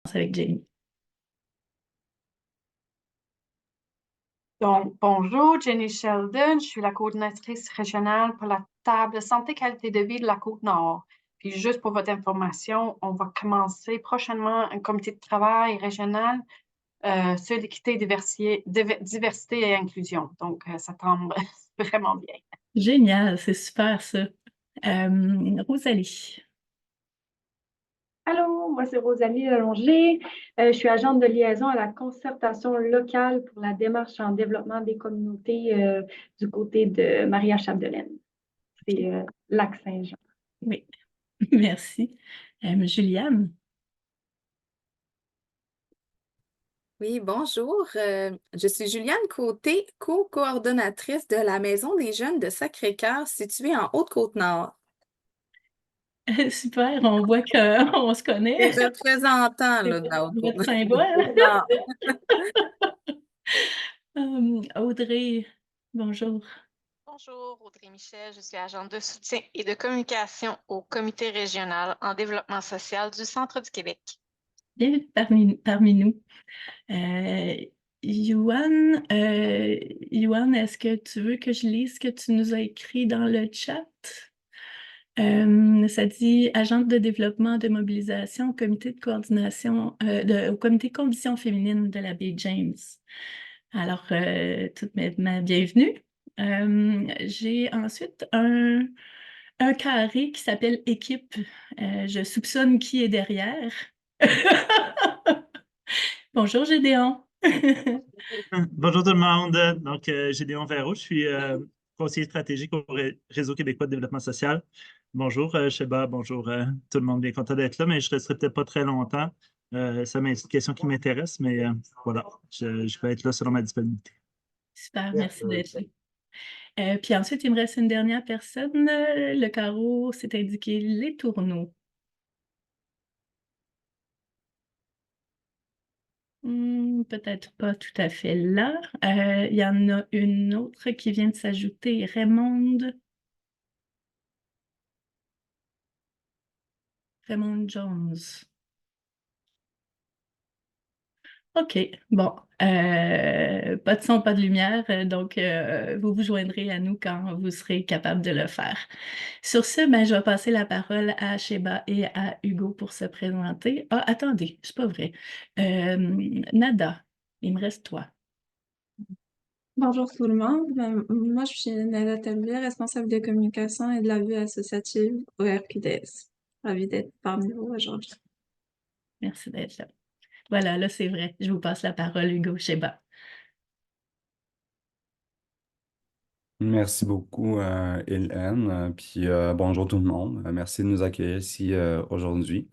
Avec Jenny. Donc, bonjour, Jenny Sheldon. Je suis la coordinatrice régionale pour la table santé qualité de vie de la Côte-Nord. Puis, juste pour votre information, on va commencer prochainement un comité de travail régional sur l'équité, diversité et inclusion. Donc, ça tombe vraiment bien. Génial, c'est super ça. Rosalie. Allô, moi c'est Rosalie Lalongé. Je suis agente de liaison à la concertation locale pour la démarche en développement des communautés du côté de Maria-Chapdelaine. C'est Lac-Saint-Jean. Oui, merci. Juliane. Oui, bonjour. Je suis Juliane Côté, co-coordonnatrice de la Maison des jeunes de Sacré-Cœur située en Haute-Côte-Nord. Super, on voit qu'on se Les connaît. représentants là, de la Votre Haute-Côte-Nord. symbole. Non. Audrey, bonjour. Bonjour, Audrey Michel, je suis agente de soutien et de communication au Comité régional en développement social du Centre du Québec. Bienvenue parmi nous. Yuan, est-ce que tu veux que je lise ce que tu nous as écrit dans le chat? Ça dit agente de développement de mobilisation au comité de coordination, au comité conditions féminines de la baie James. Alors, toute ma bienvenue. J'ai ensuite un carré qui s'appelle équipe. Je soupçonne qui est derrière. Bonjour Gédéon. Bonjour tout le monde. Donc, Gédéon Verreau, je suis conseiller stratégique au Réseau québécois de développement social. Bonjour, Sheba, bonjour tout le monde, bien content d'être là, mais je ne resterai peut-être pas très longtemps. C'est une question qui m'intéresse, mais voilà, je vais être là selon ma disponibilité. Super, merci d'être là. Puis ensuite, il me reste une dernière personne. Le carreau, c'est indiqué les tourneaux. Peut-être pas tout à fait là. Il y en a une autre qui vient de s'ajouter, Raymond Jones. OK, bon. Pas de son, pas de lumière, donc vous vous joindrez à nous quand vous serez capable de le faire. Sur ce, ben, je vais passer la parole à Sheba et à Hugo pour se présenter. Ah, attendez, c'est pas vrai. Nada, il me reste toi. Bonjour tout le monde. Moi, je suis Nada Talbé, responsable de communication et de la vue associative au RQDS. Ravie d'être parmi vous aujourd'hui. Merci d'être là. Voilà, là, c'est vrai. Je vous passe la parole, Hugo Sheba. Merci beaucoup, Hélène. Puis bonjour tout le monde. Merci de nous accueillir ici aujourd'hui.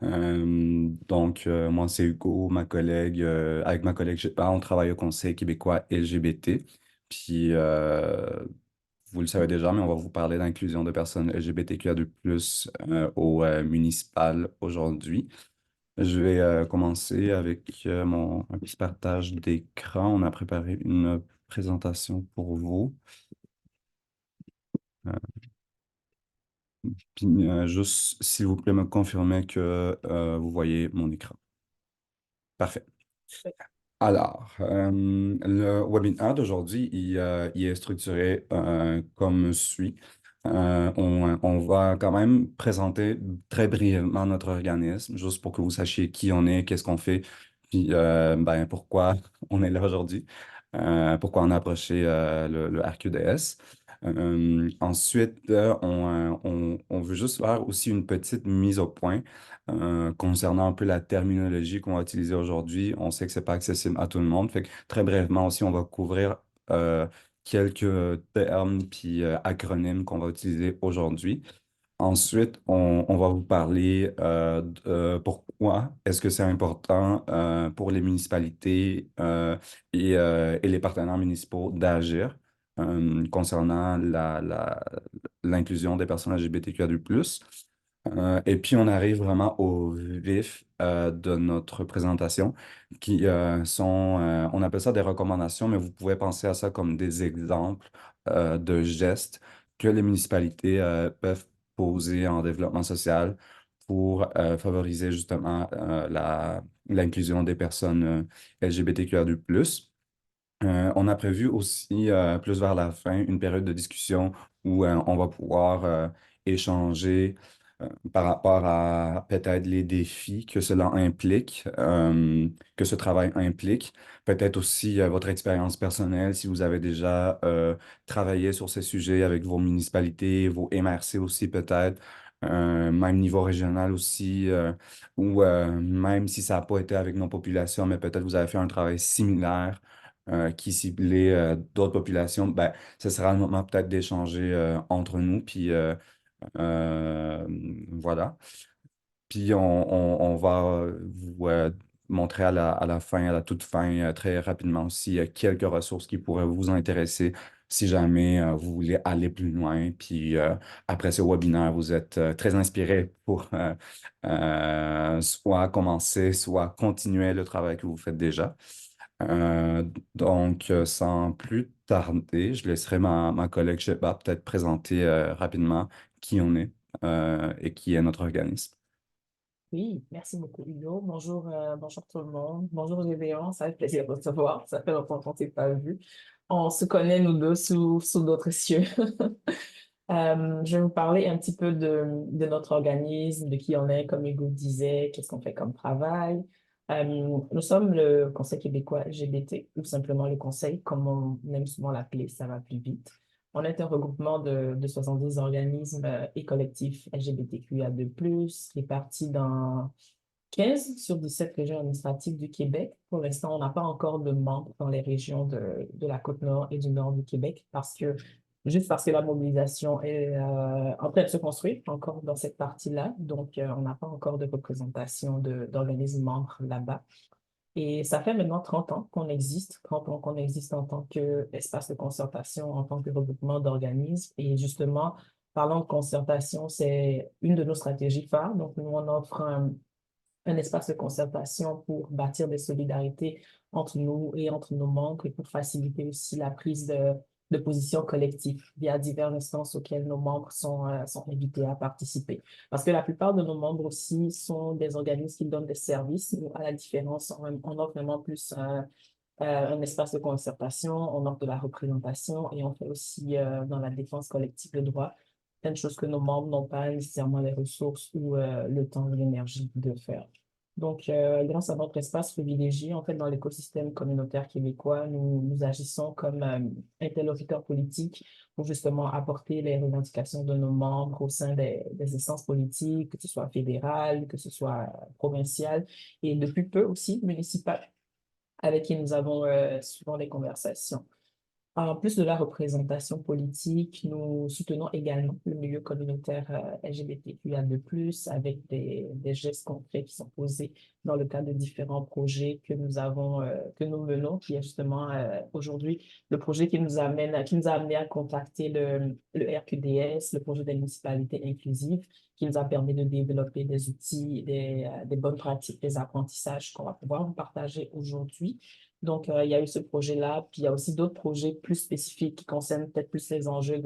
Moi, c'est Hugo, ma collègue. Avec ma collègue, on travaille au Conseil québécois LGBT. Puis, vous le savez déjà, mais on va vous parler d'inclusion de personnes LGBTQIA2+, au municipal aujourd'hui. Je vais commencer avec un petit partage d'écran. On a préparé une présentation pour vous. Euh, Puis, juste, s'il vous plaît, me confirmer que vous voyez mon écran. Parfait. Alors, le webinaire d'aujourd'hui, il est structuré comme suit. On va quand même présenter très brièvement notre organisme, juste pour que vous sachiez qui on est, qu'est-ce qu'on fait, puis pourquoi on est là aujourd'hui, pourquoi on a approché le RQDS. Ensuite, on veut juste faire aussi une petite mise au point concernant un peu la terminologie qu'on va utiliser aujourd'hui. On sait que c'est pas accessible à tout le monde. Fait que très brièvement aussi, on va couvrir quelques termes puis acronymes qu'on va utiliser aujourd'hui. Ensuite, on va vous parler de pourquoi est-ce que c'est important pour les municipalités et les partenaires municipaux d'agir concernant l'inclusion des personnes LGBTQIA+. Et puis, on arrive vraiment au vif de notre présentation, qui on appelle ça des recommandations, mais vous pouvez penser à ça comme des exemples de gestes que les municipalités peuvent poser en développement social pour favoriser justement l'inclusion des personnes LGBTQIA+. On a prévu aussi, plus vers la fin, une période de discussion où on va pouvoir échanger par rapport à peut-être les défis que cela implique, que ce travail implique. Peut-être aussi votre expérience personnelle, si vous avez déjà travaillé sur ces sujets avec vos municipalités, vos MRC aussi peut-être, même niveau régional aussi, ou même si ça n'a pas été avec nos populations, mais peut-être vous avez fait un travail similaire qui ciblait d'autres populations, ben, ce sera le moment peut-être d'échanger entre nous. Puis euh, voilà. Puis on va vous montrer à la fin, à la toute fin, très rapidement aussi, quelques ressources qui pourraient vous intéresser si jamais vous voulez aller plus loin. Puis après ce webinaire, vous êtes très inspiré pour soit commencer, soit continuer le travail que vous faites déjà. Donc, sans plus tarder, je laisserai ma collègue Sheba peut-être présenter rapidement qui on est et qui est notre organisme. Oui, merci beaucoup, Hugo. Bonjour, bonjour tout le monde. Bonjour, Gédéon. Ça fait plaisir de te voir. Ça fait longtemps qu'on ne s'est pas vu. On se connaît, nous deux, sous d'autres cieux. Je vais vous parler un petit peu de notre organisme, de qui on est, comme Hugo disait, qu'est-ce qu'on fait comme travail. Nous sommes le Conseil québécois LGBT, ou simplement le Conseil, comme on aime souvent l'appeler, ça va plus vite. On est un regroupement de 70 organismes et collectifs LGBTQIA2+, répartis dans 15 sur 17 régions administratives du Québec. Pour l'instant, on n'a pas encore de membres dans les régions de la Côte-Nord et du Nord du Québec juste parce que la mobilisation est en train de se construire encore dans cette partie-là. Donc, on n'a pas encore de représentation d'organismes membres là-bas. Et ça fait maintenant 30 ans qu'on existe, 30 ans qu'on existe en tant qu'espace de concertation, en tant que regroupement d'organismes. Et justement, parlant de concertation, c'est une de nos stratégies phares. Donc, nous, on offre un espace de concertation pour bâtir des solidarités entre nous et entre nos membres et pour faciliter aussi la prise de position collective via diverses instances auxquelles nos membres sont invités à participer. Parce que la plupart de nos membres aussi sont des organismes qui donnent des services. Nous, à la différence, on offre vraiment plus un espace de concertation, on offre de la représentation et on fait aussi dans la défense collective de droit plein de choses que nos membres n'ont pas nécessairement les ressources ou le temps ou l'énergie de faire. Donc, grâce à notre espace privilégié, en fait, dans l'écosystème communautaire québécois, nous agissons comme interlocuteurs politiques pour justement apporter les revendications de nos membres au sein des instances politiques, que ce soit fédérales, que ce soit provinciales, et depuis peu aussi municipales, avec qui nous avons souvent des conversations. En plus de la représentation politique, nous soutenons également le milieu communautaire LGBTQIA2+, avec des gestes concrets qui sont posés dans le cadre de différents projets que que nous menons, qui est justement aujourd'hui le projet qui nous a amené à contacter le RQDS, le projet des municipalités inclusives, qui nous a permis de développer des outils, des bonnes pratiques, des apprentissages qu'on va pouvoir vous partager aujourd'hui. Donc, il y a eu ce projet-là, puis il y a aussi d'autres projets plus spécifiques qui concernent peut-être plus les enjeux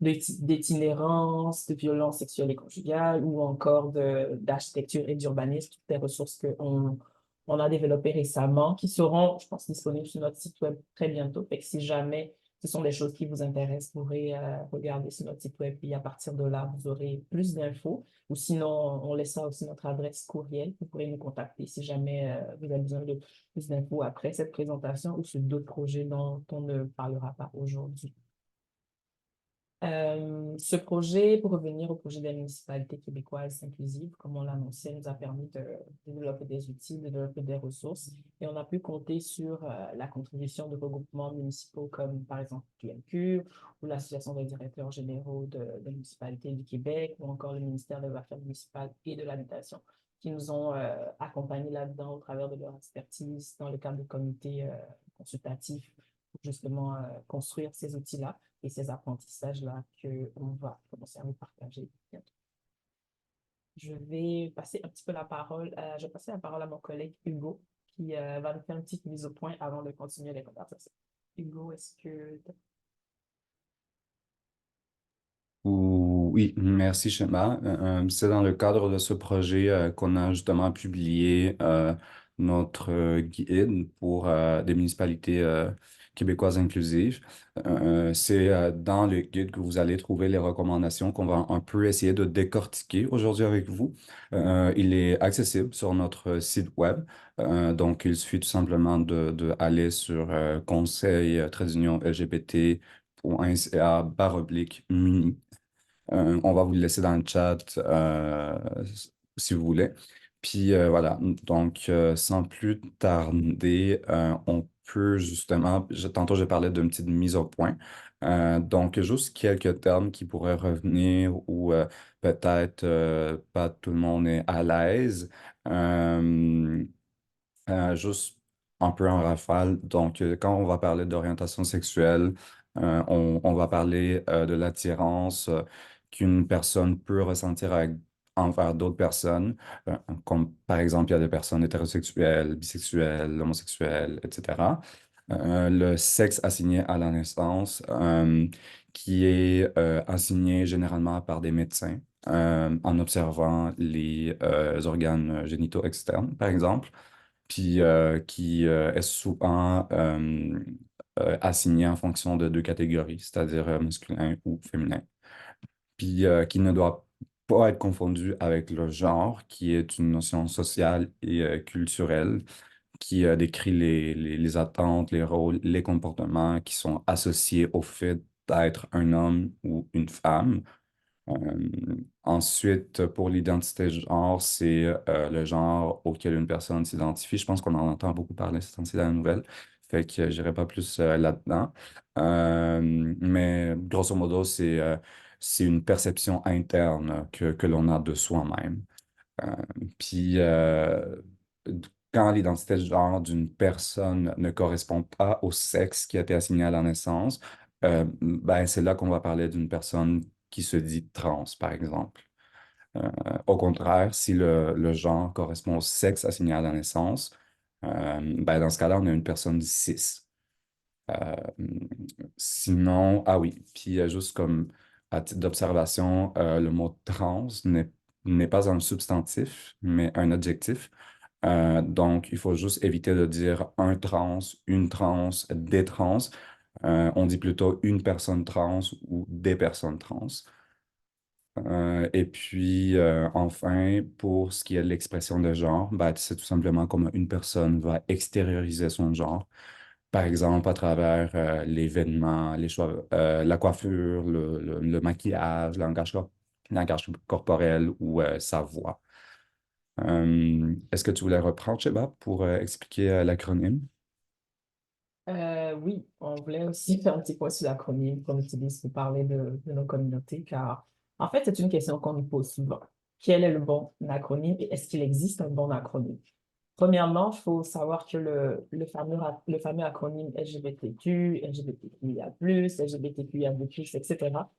d'itinérance, de violence sexuelle et conjugale, ou encore d'architecture et d'urbanisme, toutes les ressources on a développées récemment, qui seront, je pense, disponibles sur notre site web très bientôt. Fait que si jamais ce sont des choses qui vous intéressent, vous pourrez regarder sur notre site web, puis à partir de là, vous aurez plus d'infos. Ou sinon, on laissera aussi notre adresse courriel. Vous pourrez nous contacter si jamais vous avez besoin de plus d'infos après cette présentation ou sur d'autres projets dont on ne parlera pas aujourd'hui. Ce projet, pour revenir au projet des municipalités québécoises inclusives, comme on l'annonçait, nous a permis de développer des outils, de développer des ressources et on a pu compter sur la contribution de regroupements municipaux comme par exemple QMQ ou l'Association des directeurs généraux des municipalités du Québec ou encore le ministère des Affaires municipales et de l'Habitation qui nous ont accompagnés là-dedans au travers de leur expertise dans le cadre de comités consultatifs pour justement construire ces outils-là et ces apprentissages-là qu'on va commencer à vous partager bientôt. Je vais passer un petit peu je vais passer la parole à mon collègue Hugo, qui va nous faire une petite mise au point avant de continuer les conversations. Hugo, est-ce que... Oui, merci Shema. C'est dans le cadre de ce projet qu'on a justement publié notre guide pour des municipalités québécoises inclusives. C'est dans le guide que vous allez trouver les recommandations qu'on va un peu essayer de décortiquer aujourd'hui avec vous. Il est accessible sur notre site web. Donc, il suffit tout simplement de aller sur conseil trait d'union lgbt.ca/muni. On va vous le laisser dans le chat si vous voulez. Puis voilà, donc sans plus tarder, on peut justement, tantôt j'ai parlé d'une petite mise au point. Donc juste quelques termes qui pourraient revenir ou peut-être pas tout le monde est à l'aise. Euh, Juste un peu en rafale. Donc, quand on va parler d'orientation sexuelle, on va parler de l'attirance qu'une personne peut ressentir envers d'autres personnes, comme par exemple, il y a des personnes hétérosexuelles, bisexuelles, homosexuelles, etc. Le sexe assigné à la naissance, qui est assigné généralement par des médecins en observant les organes génitaux externes, par exemple puis qui est souvent assigné en fonction de deux catégories, c'est-à-dire masculin ou féminin, puis qui ne doit pas être confondu avec le genre, qui est une notion sociale et culturelle qui décrit les attentes, les rôles, les comportements qui sont associés au fait d'être un homme ou une femme. Ensuite, pour l'identité de genre, c'est le genre auquel une personne s'identifie. Je pense qu'on en entend beaucoup parler ces temps-ci dans la nouvelle. Fait que j'irai pas plus là-dedans. Mais grosso modo, c'est une perception interne que l'on a de soi-même. Euh, Puis, quand l'identité de genre d'une personne ne correspond pas au sexe qui a été assigné à la naissance, ben, c'est là qu'on va parler d'une personne qui se dit trans, par exemple. Euh, Au contraire, si le genre correspond au sexe assigné à la naissance, ben, dans ce cas-là, on a une personne cis. Euh, Sinon, ah oui, puis juste comme à titre d'observation, le mot trans n'est pas un substantif, mais un adjectif. Donc, il faut juste éviter de dire un trans, une trans, des trans. On dit plutôt une personne trans ou des personnes trans. Et puis, enfin, pour ce qui est de l'expression de genre, ben, c'est tout simplement comment une personne va extérioriser son genre. Par exemple, à travers les vêtements, les choix, la coiffure, le maquillage, langage corporel ou sa voix. Est-ce que tu voulais reprendre, Sheba, pour expliquer l'acronyme? Oui, on voulait aussi faire un petit point sur l'acronyme qu'on utilise pour parler de nos communautés, car en fait, c'est une question qu'on nous pose souvent. Quel est le bon acronyme et est-ce qu'il existe un bon acronyme? Premièrement, il faut savoir que le fameux acronyme LGBTQ, LGBTQIA+, LGBTQIA+, etc.,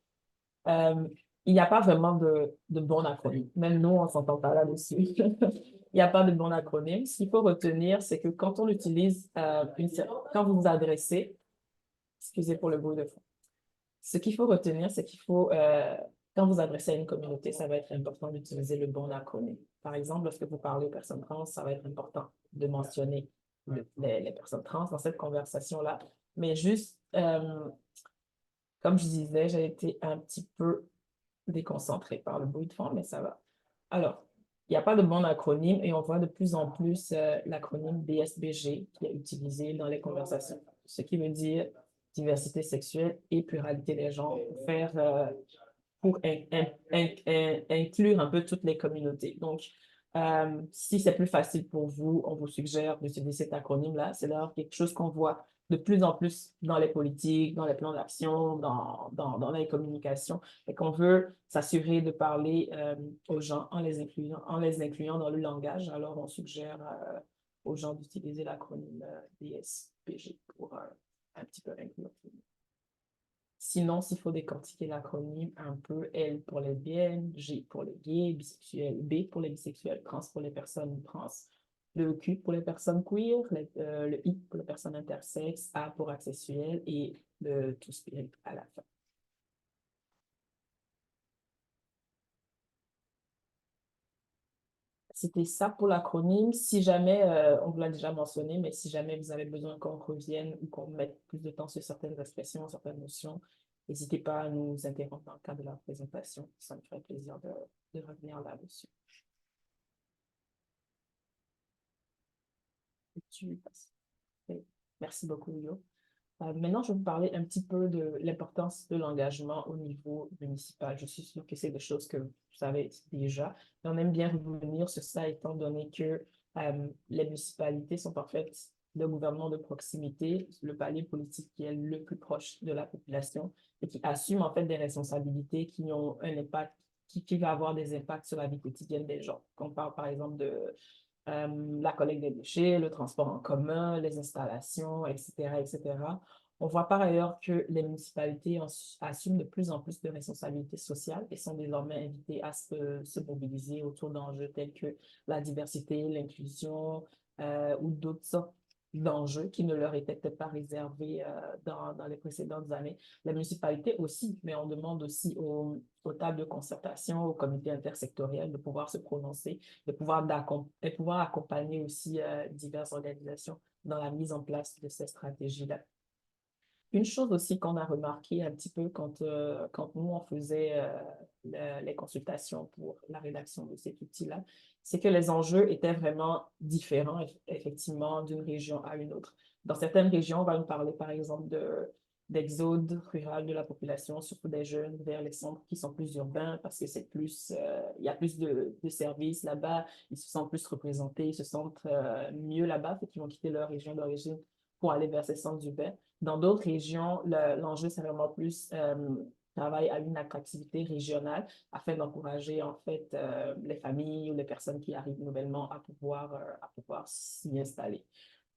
euh, il n'y a pas vraiment de bon acronyme. Même nous, on ne s'entend pas là-dessus. Il n'y a pas de bon acronyme. Ce qu'il faut retenir, c'est que quand on utilise, quand vous vous adressez, excusez pour le bruit de fond, ce qu'il faut retenir, c'est quand vous adressez à une communauté, ça va être important d'utiliser le bon acronyme. Par exemple, lorsque vous parlez aux personnes trans, ça va être important de mentionner les personnes trans dans cette conversation-là. Mais juste, comme je disais, j'ai été un petit peu déconcentrée par le bruit de fond, mais ça va. Alors, il n'y a pas de bon acronyme et on voit de plus en plus l'acronyme DSBG qui est utilisé dans les conversations, ce qui veut dire diversité sexuelle et pluralité des genres pour inclure un peu toutes les communautés. Donc, si c'est plus facile pour vous, on vous suggère d'utiliser cet acronyme-là. C'est d'ailleurs quelque chose qu'on voit de plus en plus dans les politiques, dans les plans d'action, dans les communications, et qu'on veut s'assurer de parler aux gens en les incluant dans le langage. Alors, on suggère aux gens d'utiliser l'acronyme DSPG pour un petit peu inclure tout le monde. Sinon, s'il faut décortiquer l'acronyme un peu, L pour les lesbiennes, G pour les gays, bisexuels, B pour les bisexuels, trans pour les personnes trans, le Q pour les personnes queer, le I pour les personnes intersexes, A pour asexuels et le tout spirit à la fin. C'était ça pour l'acronyme. Si jamais, on vous l'a déjà mentionné, mais si jamais vous avez besoin qu'on revienne ou qu'on mette plus de temps sur certaines expressions, certaines notions, n'hésitez pas à nous interrompre dans le cadre de la présentation. Ça me ferait plaisir de revenir là-dessus. Merci beaucoup, Hugo. Maintenant, je vais vous parler un petit peu de l'importance de l'engagement au niveau municipal. Je suis sûre que c'est des choses que vous savez déjà, mais on aime bien revenir sur ça étant donné que les municipalités sont en fait le gouvernement de proximité, le palier politique qui est le plus proche de la population et qui assume en fait des responsabilités qui ont un impact, qui va avoir des impacts sur la vie quotidienne des gens. On parle par exemple de la collecte des déchets, le transport en commun, les installations, etc., etc. On voit par ailleurs que les municipalités assument de plus en plus de responsabilités sociales et sont désormais invitées à se mobiliser autour d'enjeux tels que la diversité, l'inclusion ou d'autres sortes d'enjeux qui ne leur étaient peut-être pas réservés dans les précédentes années. Les municipalités aussi, mais on demande aussi aux tables de concertation, aux comités intersectoriels de pouvoir se prononcer, de pouvoir accompagner aussi diverses organisations dans la mise en place de ces stratégies-là. Une chose aussi qu'on a remarqué un petit peu quand nous, on faisait les consultations pour la rédaction de cet outil-là, c'est que les enjeux étaient vraiment différents, effectivement, d'une région à une autre. Dans certaines régions, on va nous parler, par exemple, d'exode rural de la population, surtout des jeunes, vers les centres qui sont plus urbains parce que c'est plus, il y a plus de services là-bas, ils se sentent plus représentés, ils se sentent mieux là-bas, fait qu'ils vont quitter leur région d'origine pour aller vers ces centres urbains. Dans d'autres régions, l'enjeu, c'est vraiment plus travail à une attractivité régionale afin d'encourager en fait les familles ou les personnes qui arrivent nouvellement à pouvoir s'y installer.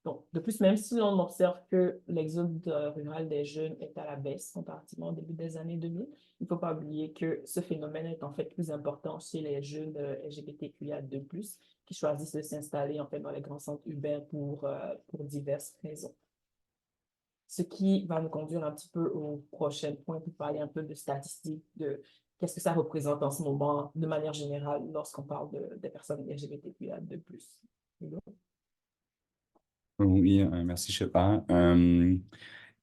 Donc, de plus, même si on observe que l'exode rural des jeunes est à la baisse comparativement au début des années 2000, il ne faut pas oublier que ce phénomène est en fait plus important chez les jeunes LGBTQIA2+, qui choisissent de s'installer en fait dans les grands centres urbains pour diverses raisons. Ce qui va nous conduire un petit peu au prochain point pour parler un peu de statistiques, de qu'est-ce que ça représente en ce moment de manière générale lorsqu'on parle des personnes LGBTQIA2+. Oui, merci, Shepard. Il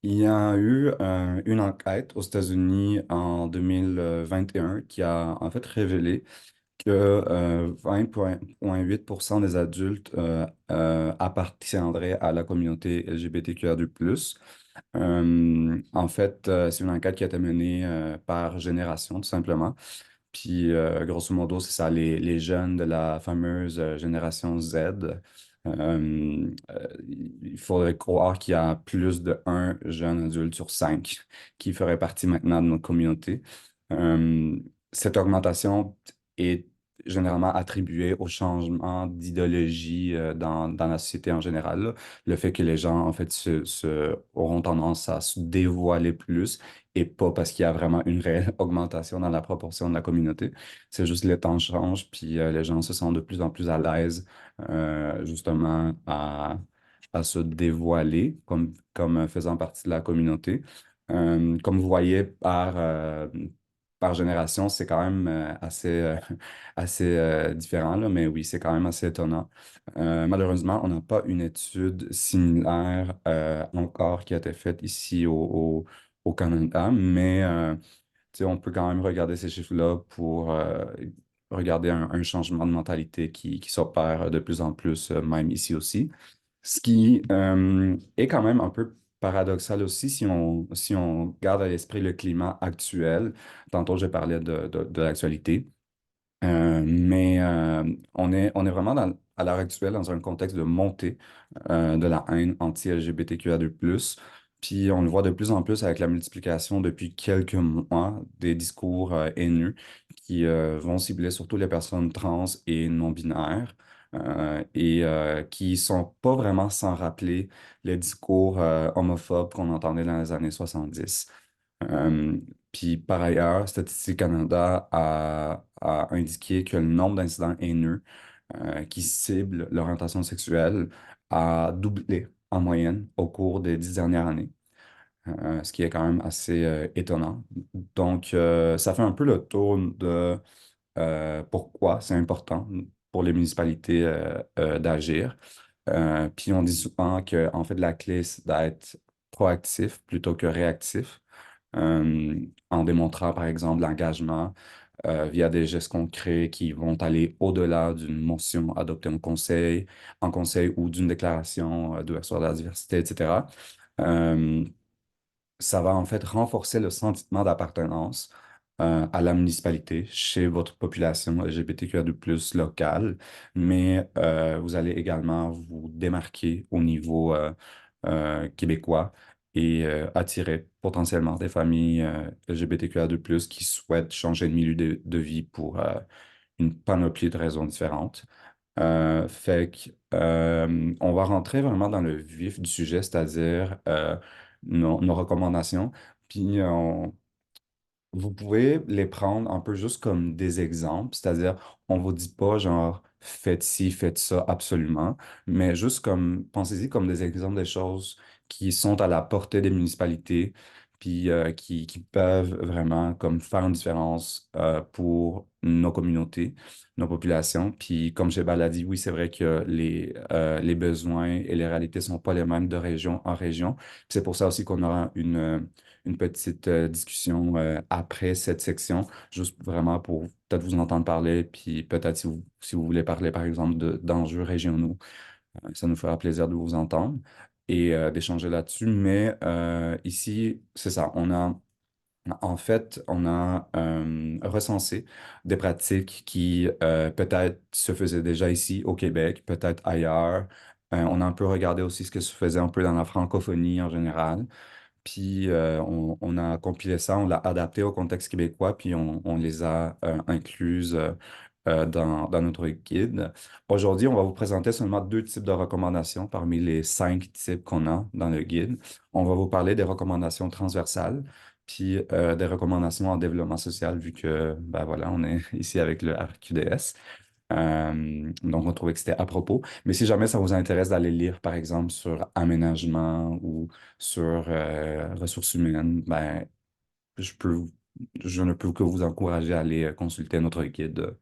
y a eu une enquête aux États-Unis en 2021 qui a en fait révélé que 20,8% des adultes appartiendraient à la communauté LGBTQIA2+. En fait, c'est une enquête qui a été menée par génération, tout simplement. Puis, grosso modo, c'est ça, les jeunes de la fameuse génération Z. Il faudrait croire qu'il y a plus de un jeune adulte sur cinq qui ferait partie maintenant de notre communauté. Euh, Cette augmentation est généralement attribuée au changement d'idéologie dans la société en général, là. Le fait que les gens, en fait, auront tendance à se dévoiler plus et pas parce qu'il y a vraiment une réelle augmentation dans la proportion de la communauté. C'est juste les temps changent, puis les gens se sentent de plus en plus à l'aise justement à se dévoiler comme faisant partie de la communauté. Comme vous voyez, par génération, c'est quand même assez différent, là, mais oui, c'est quand même assez étonnant. Malheureusement, on n'a pas une étude similaire encore qui a été faite ici au Canada, mais tu sais, on peut quand même regarder ces chiffres-là pour regarder un changement de mentalité qui s'opère de plus en plus, même ici aussi. Ce qui est quand même un peu paradoxal aussi si on garde à l'esprit le climat actuel. Tantôt, j'ai parlé de l'actualité. Mais on est vraiment à l'heure actuelle dans un contexte de montée de la haine anti-LGBTQIA2+. Puis on le voit de plus en plus avec la multiplication depuis quelques mois des discours haineux qui vont cibler surtout les personnes trans et non-binaires et qui sont pas vraiment sans rappeler les discours homophobes qu'on entendait dans les années 70. Euh, Puis par ailleurs, Statistique Canada a indiqué que le nombre d'incidents haineux qui ciblent l'orientation sexuelle a doublé en moyenne au cours des 10 dernières années, ce qui est quand même assez étonnant. Donc, ça fait un peu le tour de pourquoi c'est important pour les municipalités d'agir. Puis on dit souvent que en fait la clé, c'est d'être proactif plutôt que réactif, en démontrant par exemple l'engagement via des gestes concrets qui vont aller au-delà d'une motion adoptée en conseil ou d'une déclaration d'ouverture de la diversité, etc. Euh, Ça va en fait renforcer le sentiment d'appartenance à la municipalité chez votre population LGBTQIA+, locale, mais vous allez également vous démarquer au niveau québécois et attirer potentiellement des familles LGBTQIA+, qui souhaitent changer de milieu de vie pour une panoplie de raisons différentes. On va rentrer vraiment dans le vif du sujet, c'est-à-dire nos recommandations. Puis vous pouvez les prendre un peu juste comme des exemples, c'est-à-dire on vous dit pas genre faites ci, faites ça absolument, mais juste comme pensez-y comme des exemples des choses qui sont à la portée des municipalités, puis qui peuvent vraiment comme faire une différence pour nos communautés, nos populations. Puis comme Shebal l'a dit, oui, c'est vrai que les besoins et les réalités sont pas les mêmes de région en région. Puis c'est pour ça aussi qu'on aura une petite discussion après cette section, juste vraiment pour peut-être vous entendre parler, puis peut-être si vous voulez parler, par exemple, d'enjeux régionaux, ça nous fera plaisir de vous entendre et d'échanger là-dessus. Mais ici, c'est ça, on a recensé des pratiques qui peut-être se faisaient déjà ici au Québec, peut-être ailleurs. On a un peu regardé aussi ce que se faisait un peu dans la francophonie en général. Puis on a compilé ça, on l'a adapté au contexte québécois, puis on les a incluses dans notre guide. Aujourd'hui, on va vous présenter seulement 2 types de recommandations parmi les 5 types qu'on a dans le guide. On va vous parler des recommandations transversales, puis des recommandations en développement social, vu que, ben voilà, on est ici avec le RQDS. Donc, on trouvait que c'était à propos. Mais si jamais ça vous intéresse d'aller lire, par exemple, sur aménagement ou sur ressources humaines, ben, je peux, je ne peux que vous encourager à aller consulter notre guide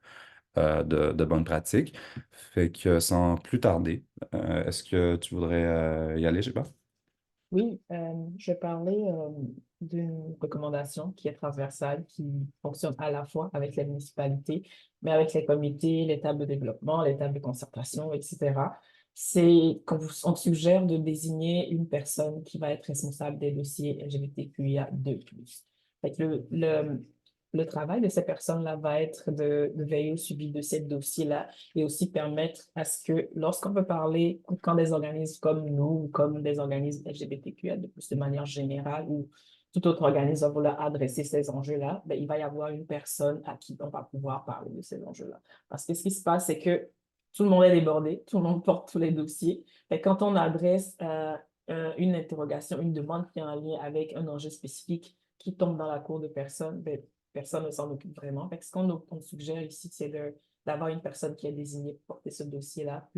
de bonnes pratiques. Fait que sans plus tarder, est-ce que tu voudrais y aller, je sais pas? Oui, je vais parler d'une recommandation qui est transversale, qui fonctionne à la fois avec la municipalité, mais avec les comités, les tables de développement, les tables de concertation, etc. C'est on suggère de désigner une personne qui va être responsable des dossiers LGBTQIA2+. Fait que le travail de ces personnes-là va être de veiller au suivi de ces dossiers-là et aussi permettre à ce que lorsqu'on veut parler, quand des organismes comme nous, ou comme des organismes LGBTQIA de manière générale, ou tout autre organisme va vouloir adresser ces enjeux-là, ben, il va y avoir une personne à qui on va pouvoir parler de ces enjeux-là. Parce que ce qui se passe, c'est que tout le monde est débordé, tout le monde porte tous les dossiers. Et quand on adresse une interrogation, une demande qui est en lien avec un enjeu spécifique qui tombe dans la cour de personne, ben, personne ne s'en occupe vraiment. Fait que ce qu'on suggère ici, c'est d'avoir une personne qui est désignée pour porter ce dossier-là,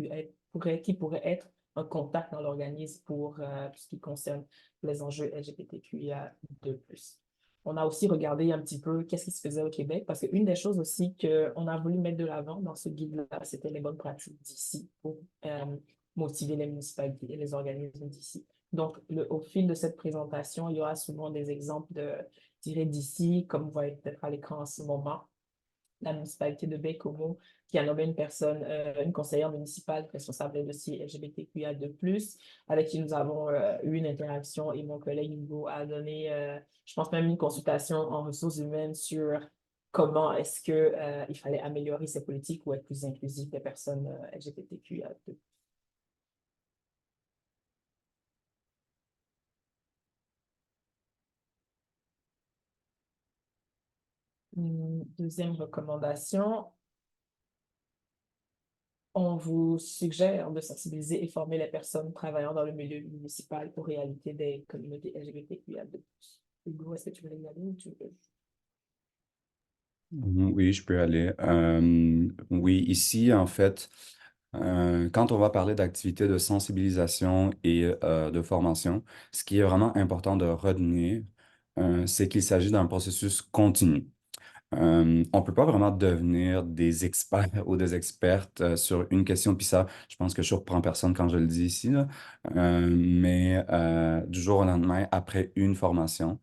qui pourrait être un contact dans l'organisme pour tout ce qui concerne les enjeux LGBTQIA2+. On a aussi regardé un petit peu qu'est-ce qui se faisait au Québec, parce qu'une des choses aussi qu'on a voulu mettre de l'avant dans ce guide-là, c'était les bonnes pratiques d'ici pour motiver les municipalités et les organismes d'ici. Donc, au fil de cette présentation, il y aura souvent des exemples tirés d'ici, comme vous voyez peut-être à l'écran en ce moment, la municipalité de Baie-Comeau qui a nommé une personne, une conseillère municipale responsable des dossiers LGBTQIA2+, avec qui nous avons eu une interaction et mon collègue Hugo a donné, je pense même une consultation en ressources humaines sur comment est-ce que il fallait améliorer ces politiques ou être plus inclusif des personnes LGBTQIA2+. Deuxième recommandation, on vous suggère de sensibiliser et former les personnes travaillant dans le milieu municipal aux réalités des communautés LGBTQIA+. Hugo, est-ce que tu veux y aller ou tu veux? Oui, je peux aller. Oui, ici, en fait, quand on va parler d'activités de sensibilisation et de formation, ce qui est vraiment important de retenir, c'est qu'il s'agit d'un processus continu. On peut pas vraiment devenir des experts ou des expertes sur une question, puis ça, je pense que je surprends personne quand je le dis ici, là. Mais du jour au lendemain, après une formation,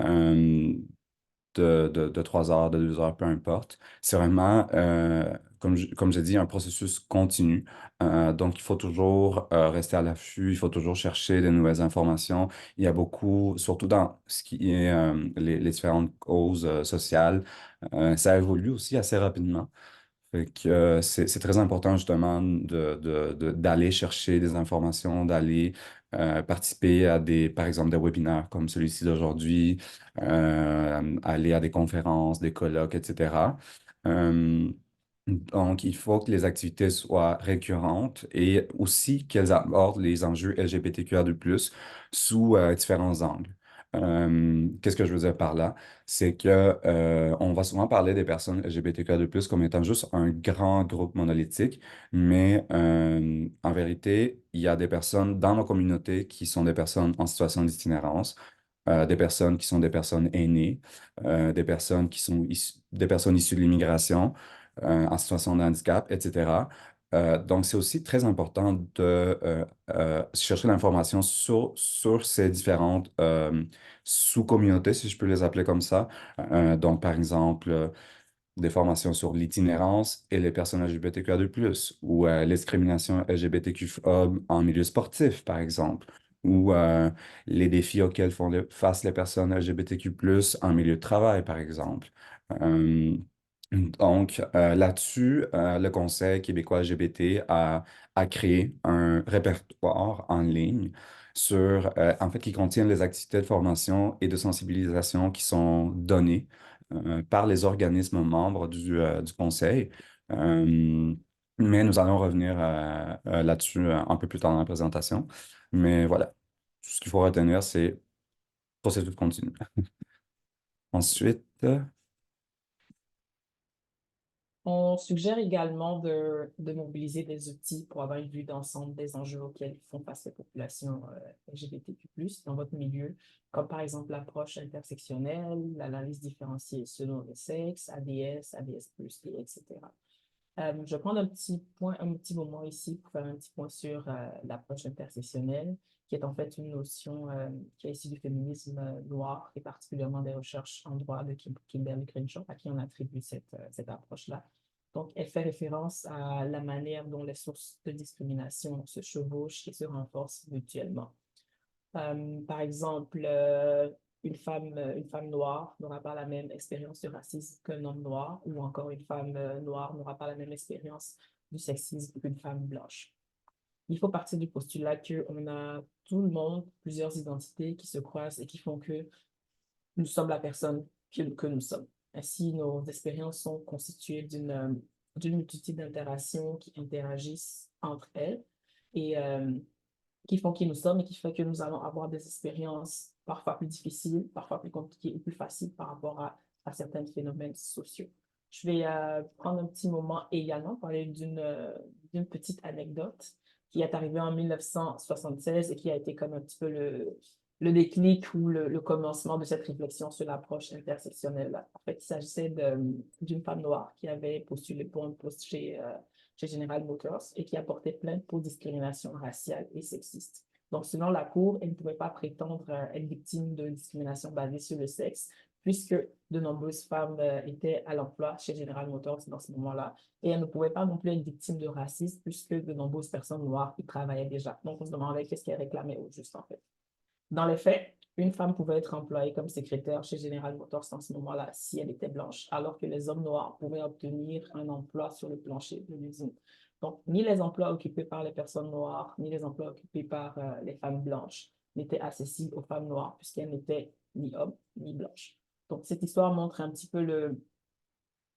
euh, de 3 heures, de 2 heures, peu importe. C'est vraiment, comme j'ai dit, un processus continu. Donc, il faut toujours rester à l'affût, il faut toujours chercher de nouvelles informations. Il y a beaucoup, surtout dans ce qui est les différentes causes sociales, ça évolue aussi assez rapidement. Fait que, c'est très important justement d'aller chercher des informations, d'aller participer à par exemple, des webinaires comme celui-ci d'aujourd'hui, aller à des conférences, des colloques, etc. Euh, donc, il faut que les activités soient récurrentes et aussi qu'elles abordent les enjeux LGBTQIA2+, sous différents angles. Qu'est-ce que je veux dire par là? C'est que on va souvent parler des personnes LGBTQIA+, comme étant juste un grand groupe monolithique, mais en vérité, il y a des personnes dans nos communautés qui sont des personnes en situation d'itinérance, des personnes qui sont des personnes aînées, des personnes qui sont des personnes issues de l'immigration, en situation de handicap, etc. Donc, c'est aussi très important de chercher l'information sur ces différentes sous-communautés, si je peux les appeler comme ça. Donc, par exemple, des formations sur l'itinérance et les personnes LGBTQIA2+, ou les discriminations LGBTQ-phobes en milieu sportif, par exemple, ou les défis auxquels font face les personnes LGBTQ+, en milieu de travail, par exemple. Euh, donc, là-dessus, le Conseil québécois LGBT a créé un répertoire en ligne en fait, qui contient les activités de formation et de sensibilisation qui sont données par les organismes membres du Conseil. Euh, mais nous allons revenir là-dessus un peu plus tard dans la présentation. Mais voilà, tout ce qu'il faut retenir, c'est procédure continue. Ensuite, On suggère également de mobiliser des outils pour avoir une vue d'ensemble des enjeux auxquels font face les populations LGBTQ+, dans votre milieu, comme par exemple l'approche intersectionnelle, l'analyse différenciée selon le sexe, ADS, ADS+, et etc. Je vais prendre un petit moment ici pour faire un petit point sur l'approche intersectionnelle, qui est en fait une notion qui est issue du féminisme noir et particulièrement des recherches en droit de Kimberly Crenshaw, à qui on attribue cette approche-là. Donc, elle fait référence à la manière dont les sources de discrimination se chevauchent et se renforcent mutuellement. Par exemple, une femme noire n'aura pas la même expérience de racisme qu'un homme noir, ou encore une femme noire n'aura pas la même expérience du sexisme qu'une femme blanche. Il faut partir du postulat qu'on a tout le monde plusieurs identités qui se croisent et qui font que nous sommes la personne que nous sommes. Ainsi, nos expériences sont constituées d'une multitude d'interactions qui interagissent entre elles et qui font qui nous sommes et qui fait que nous allons avoir des expériences parfois plus difficiles, parfois plus compliquées ou plus faciles par rapport à certains phénomènes sociaux. Je vais prendre un petit moment et également parler d'une petite anecdote qui est arrivée en 1976 et qui a été comme un petit peu le déclic ou le commencement de cette réflexion sur l'approche intersectionnelle. En fait, il s'agissait d'une femme noire qui avait postulé pour un poste chez General Motors et qui a porté plainte pour discrimination raciale et sexiste. Donc, selon la Cour, elle ne pouvait pas prétendre être victime de discrimination basée sur le sexe, puisque de nombreuses femmes étaient à l'emploi chez General Motors dans ce moment-là. Et elle ne pouvait pas non plus être victime de racisme, puisque de nombreuses personnes noires y travaillaient déjà. Donc, on se demandait qu'est-ce qu'elle réclamait au juste, en fait. Dans les faits, une femme pouvait être employée comme secrétaire chez General Motors en ce moment-là si elle était blanche, alors que les hommes noirs pouvaient obtenir un emploi sur le plancher de l'usine. Donc, ni les emplois occupés par les personnes noires, ni les emplois occupés par les femmes blanches n'étaient accessibles aux femmes noires, puisqu'elles n'étaient ni hommes ni blanches. Donc, cette histoire montre un petit peu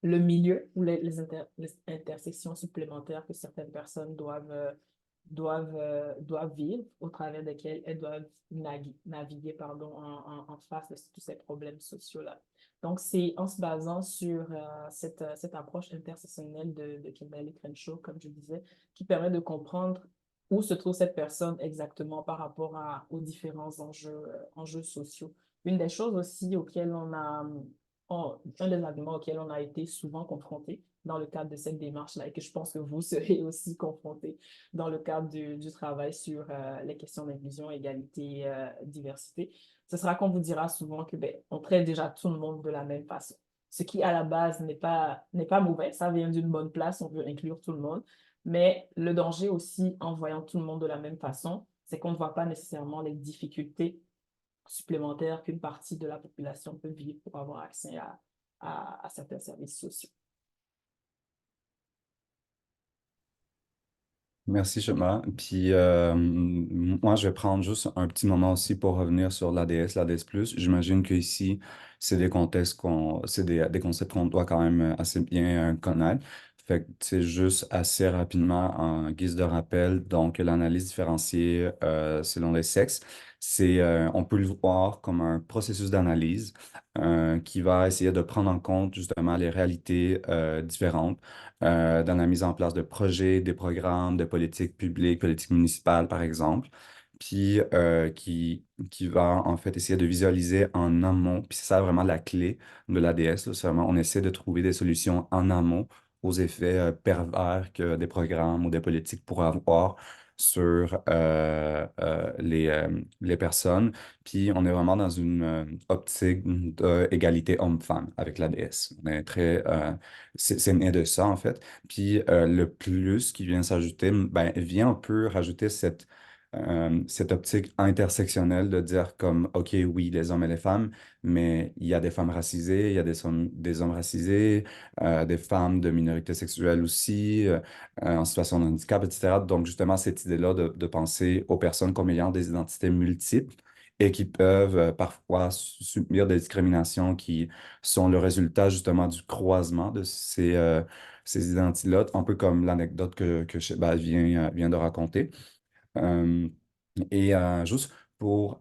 le milieu ou les intersections supplémentaires que certaines personnes doivent vivre, au travers desquels elles doivent naviguer en face de tous ces problèmes sociaux-là. Donc, c'est en se basant sur cette approche intersectionnelle de Kimberly Crenshaw, comme je disais, qui permet de comprendre où se trouve cette personne exactement par rapport aux différents enjeux sociaux. Une des choses aussi auxquelles un des arguments auxquels on a été souvent confronté dans le cadre de cette démarche-là et que je pense que vous serez aussi confrontés dans le cadre du travail sur les questions d'inclusion, égalité, diversité, ce sera qu'on vous dira souvent que ben, on traite déjà tout le monde de la même façon. Ce qui, à la base, n'est pas mauvais, ça vient d'une bonne place, on veut inclure tout le monde, mais le danger aussi, en voyant tout le monde de la même façon, c'est qu'on ne voit pas nécessairement les difficultés supplémentaires qu'une partie de la population peut vivre pour avoir accès à certains services sociaux. Merci, Shema. Puis moi, je vais prendre juste un petit moment aussi pour revenir sur l'ADS+. J'imagine qu'ici, c'est des contextes c'est des concepts qu'on doit quand même assez bien connaître. Fait que c'est juste assez rapidement en guise de rappel. Donc, l'analyse différenciée selon les sexes, on peut le voir comme un processus d'analyse qui va essayer de prendre en compte justement les réalités différentes dans la mise en place de projets, des programmes, de politiques publiques, politiques municipales, par exemple, puis qui va en fait essayer de visualiser en amont, puis c'est ça vraiment la clé de l'ADS, là, c'est vraiment, on essaie de trouver des solutions en amont aux effets pervers que des programmes ou des politiques pourraient avoir sur les personnes. Puis on est vraiment dans une optique d'égalité homme-femme avec l'ADS. On est c'est né de ça, en fait. Puis le plus qui vient s'ajouter, ben, vient un peu rajouter cette optique intersectionnelle de dire comme, OK, oui, les hommes et les femmes, mais il y a des femmes racisées, il y a des hommes racisés, des femmes de minorités sexuelles aussi, en situation de handicap, etc. Donc, justement, cette idée-là de penser aux personnes comme ayant des identités multiples et qui peuvent parfois subir des discriminations qui sont le résultat justement du croisement de ces identités-là, un peu comme l'anecdote que Sheba vient de raconter. Euh, Juste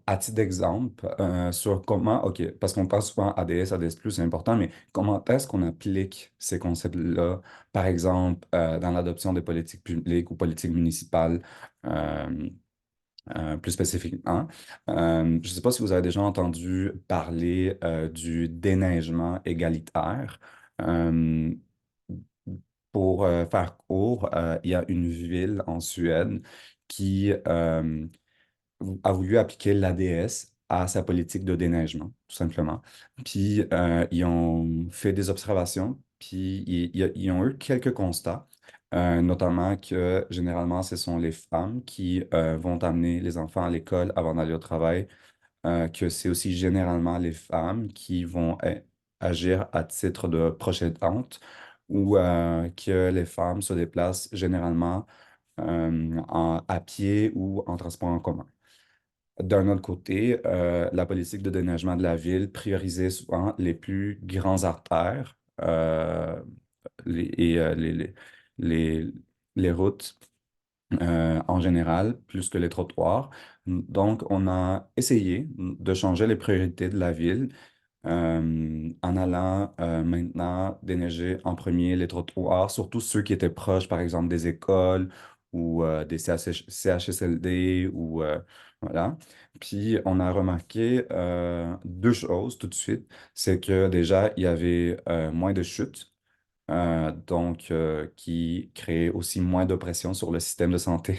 à titre d'exemple, sur comment, OK, parce qu'on parle souvent ADS+, c'est important, mais comment est-ce qu'on applique ces concepts-là, par exemple, dans l'adoption des politiques publiques ou politiques municipales, euh, plus spécifiquement. Je ne sais pas si vous avez déjà entendu parler du déneigement égalitaire. Euh, pour faire court, il y a une ville en Suède qui a voulu appliquer l'ADS à sa politique de déneigement, tout simplement. Puis, ils ont fait des observations, puis ils ont eu quelques constats, notamment que généralement, ce sont les femmes qui vont amener les enfants à l'école avant d'aller au travail, que c'est aussi généralement les femmes qui vont agir à titre de proche-aidante ou que les femmes se déplacent généralement à pied ou en transport en commun. D'un autre côté, la politique de déneigement de la ville priorisait souvent les plus grandes artères et les, les routes en général, plus que les trottoirs. Donc, on a essayé de changer les priorités de la ville en allant maintenant déneiger en premier les trottoirs, surtout ceux qui étaient proches, par exemple, des écoles ou des CHSLD ou voilà. Puis on a remarqué deux choses tout de suite. C'est que déjà, il y avait moins de chutes, qui crée aussi moins de pression sur le système de santé,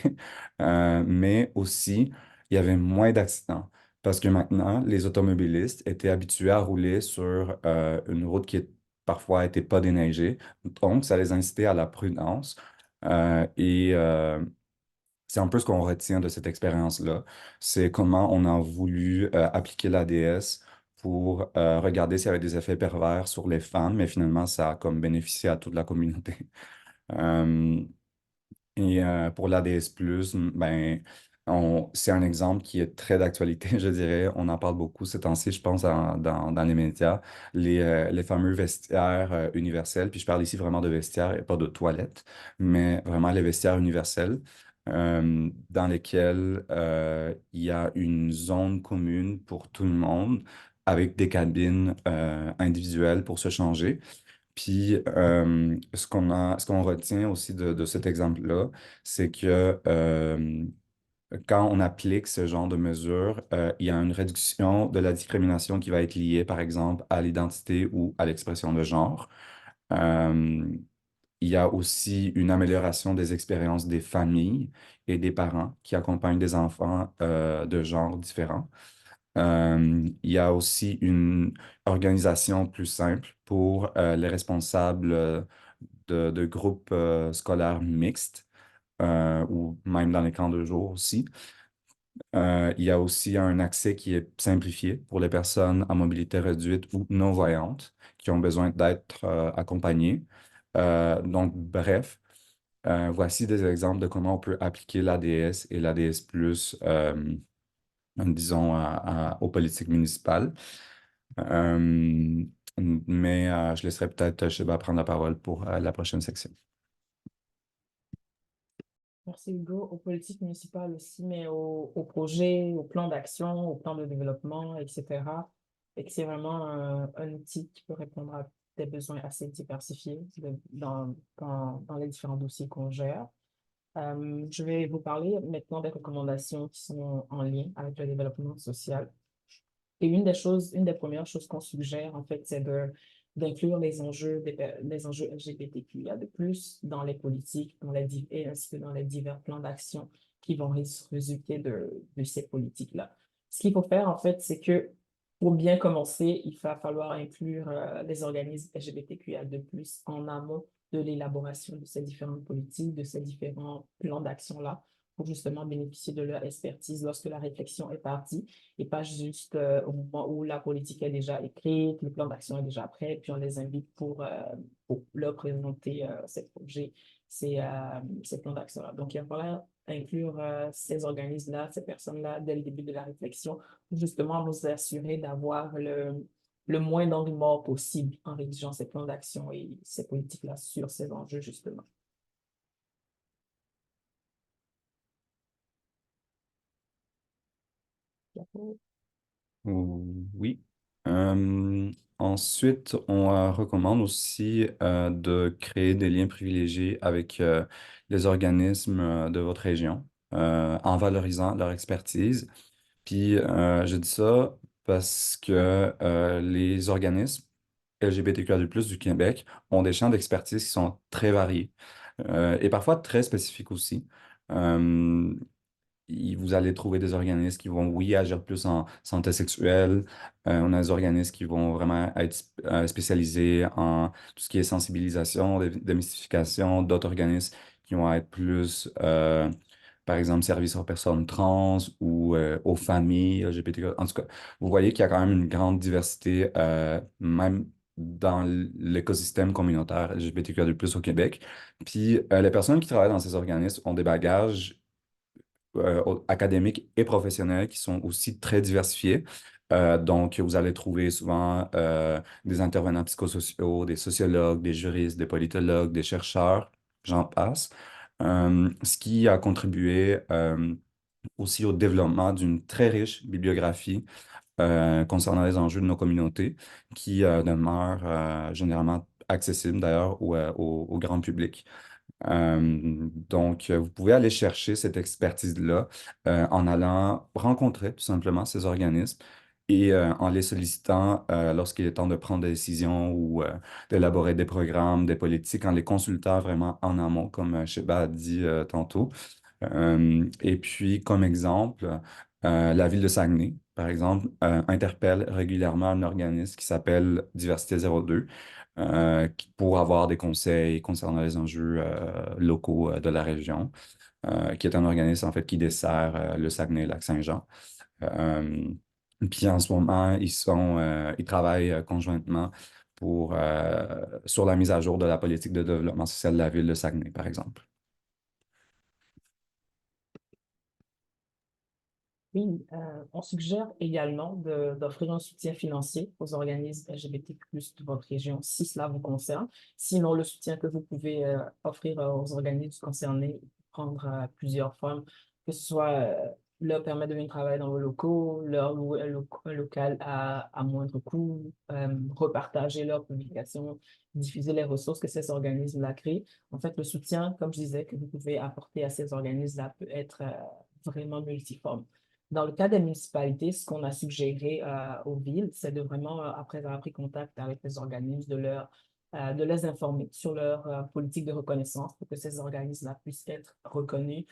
mais aussi il y avait moins d'accidents. Parce que maintenant, les automobilistes étaient habitués à rouler sur une route qui parfois n'était pas déneigée. Donc, ça les incitait à la prudence. C'est un peu ce qu'on retient de cette expérience-là. C'est comment on a voulu appliquer l'ADS pour regarder s'il y avait des effets pervers sur les femmes, mais finalement, ça a comme bénéficié à toute la communauté. Euh, pour l'ADS+, ben, c'est un exemple qui est très d'actualité, je dirais. On en parle beaucoup ces temps-ci, je pense, dans les médias. Les fameux vestiaires universels, puis je parle ici vraiment de vestiaires et pas de toilettes, mais vraiment les vestiaires universels, dans lesquels il y a une zone commune pour tout le monde, avec des cabines individuelles pour se changer. Puis, ce qu'on retient aussi de cet exemple-là, c'est que quand on applique ce genre de mesures, il y a une réduction de la discrimination qui va être liée, par exemple, à l'identité ou à l'expression de genre. Euh, il y a aussi une amélioration des expériences des familles et des parents qui accompagnent des enfants de genres différents. Il y a aussi une organisation plus simple pour les responsables de groupes scolaires mixtes ou même dans les camps de jour aussi. Il y a aussi un accès qui est simplifié pour les personnes à mobilité réduite ou non-voyantes qui ont besoin d'être accompagnées. Donc, bref, voici des exemples de comment on peut appliquer l'ADS et l'ADS+, disons, aux politiques municipales. Mais je laisserai peut-être Sheba prendre la parole pour la prochaine section. Merci Hugo. Aux politiques municipales aussi, mais aux projets, aux plans d'action, aux plans de développement, etc. Et que c'est vraiment un outil qui peut répondre à des besoins assez diversifiés dans les différents dossiers qu'on gère. Je vais vous parler maintenant des recommandations qui sont en lien avec le développement social. Et une des premières choses qu'on suggère, en fait, c'est d'inclure les enjeux LGBTQIA de plus dans les politiques, et ainsi que dans les divers plans d'action qui vont résulter de ces politiques-là. Ce qu'il faut faire, en fait, c'est que pour bien commencer, il va falloir inclure les organismes LGBTQIA de plus en amont de l'élaboration de ces différentes politiques, de ces différents plans d'action-là, pour justement bénéficier de leur expertise lorsque la réflexion est partie et pas juste au moment où la politique est déjà écrite, le plan d'action est déjà prêt, puis on les invite pour leur présenter ces projets, ces plans d'action-là. Donc, il va falloir inclure ces organismes-là, ces personnes-là, dès le début de la réflexion, pour justement nous assurer d'avoir le moins d'angle mort possible en rédigeant ces plans d'action et ces politiques-là sur ces enjeux, justement. Oui. Ensuite, on recommande aussi de créer des liens privilégiés avec les organismes de votre région en valorisant leur expertise. Puis, je dis ça parce que les organismes LGBTQIA+ du Québec ont des champs d'expertise qui sont très variés et parfois très spécifiques aussi. Euh, Vous allez trouver des organismes qui vont, oui, agir plus en santé sexuelle. On a des organismes qui vont vraiment être spécialisés en tout ce qui est sensibilisation, démystification. D'autres organismes qui vont être plus, par exemple, services aux personnes trans ou aux familles LGBTQ. En tout cas, vous voyez qu'il y a quand même une grande diversité, même dans l'écosystème communautaire LGBTQ+ au Québec. Puis, les personnes qui travaillent dans ces organismes ont des bagages académiques et professionnels qui sont aussi très diversifiés. Donc, vous allez trouver souvent des intervenants psychosociaux, des sociologues, des juristes, des politologues, des chercheurs, j'en passe. Ce qui a contribué aussi au développement d'une très riche bibliographie concernant les enjeux de nos communautés qui demeure généralement accessible d'ailleurs au grand public. Donc, vous pouvez aller chercher cette expertise-là en allant rencontrer tout simplement ces organismes et en les sollicitant lorsqu'il est temps de prendre des décisions ou d'élaborer des programmes, des politiques, en les consultant vraiment en amont, comme Sheba a dit tantôt. Et puis, comme exemple, la ville de Saguenay, par exemple, interpelle régulièrement un organisme qui s'appelle Diversité 02 pour avoir des conseils concernant les enjeux locaux de la région, qui est un organisme en fait qui dessert le Saguenay-Lac-Saint-Jean. Euh, Puis en ce moment, ils travaillent conjointement sur la mise à jour de la politique de développement social de la ville de Saguenay, par exemple. Oui, on suggère également d'offrir un soutien financier aux organismes LGBTQ+ de votre région, si cela vous concerne. Sinon, le soutien que vous pouvez offrir aux organismes concernés prendre plusieurs formes, que ce soit leur permettre de venir travailler dans vos locaux, leur louer un local à moindre coût, repartager leurs publications, diffuser les ressources que ces organismes-là créent. En fait, le soutien, comme je disais, que vous pouvez apporter à ces organismes-là peut être vraiment multiforme. Dans le cas des municipalités, ce qu'on a suggéré aux villes, c'est de vraiment, après avoir pris contact avec les organismes, de les informer sur leur politique de reconnaissance pour que ces organismes-là puissent être reconnus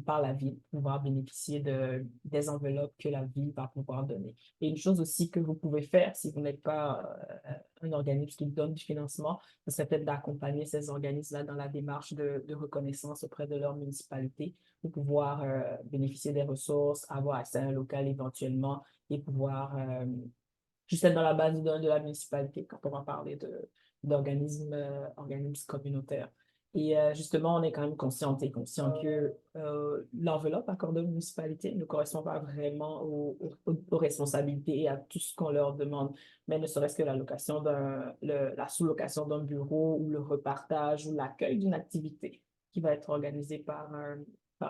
par la ville, pouvoir bénéficier des enveloppes que la ville va pouvoir donner. Et une chose aussi que vous pouvez faire si vous n'êtes pas un organisme qui donne du financement, ce serait peut-être d'accompagner ces organismes-là dans la démarche de reconnaissance auprès de leur municipalité pour pouvoir bénéficier des ressources, avoir accès à un local éventuellement et pouvoir juste être dans la base de la municipalité quand on va parler organismes communautaires. Et justement, on est quand même conscient que l'enveloppe accordée aux municipalités ne correspond pas vraiment aux responsabilités et à tout ce qu'on leur demande, mais ne serait-ce que la sous-location d'un bureau ou le repartage ou l'accueil d'une activité qui va être organisée par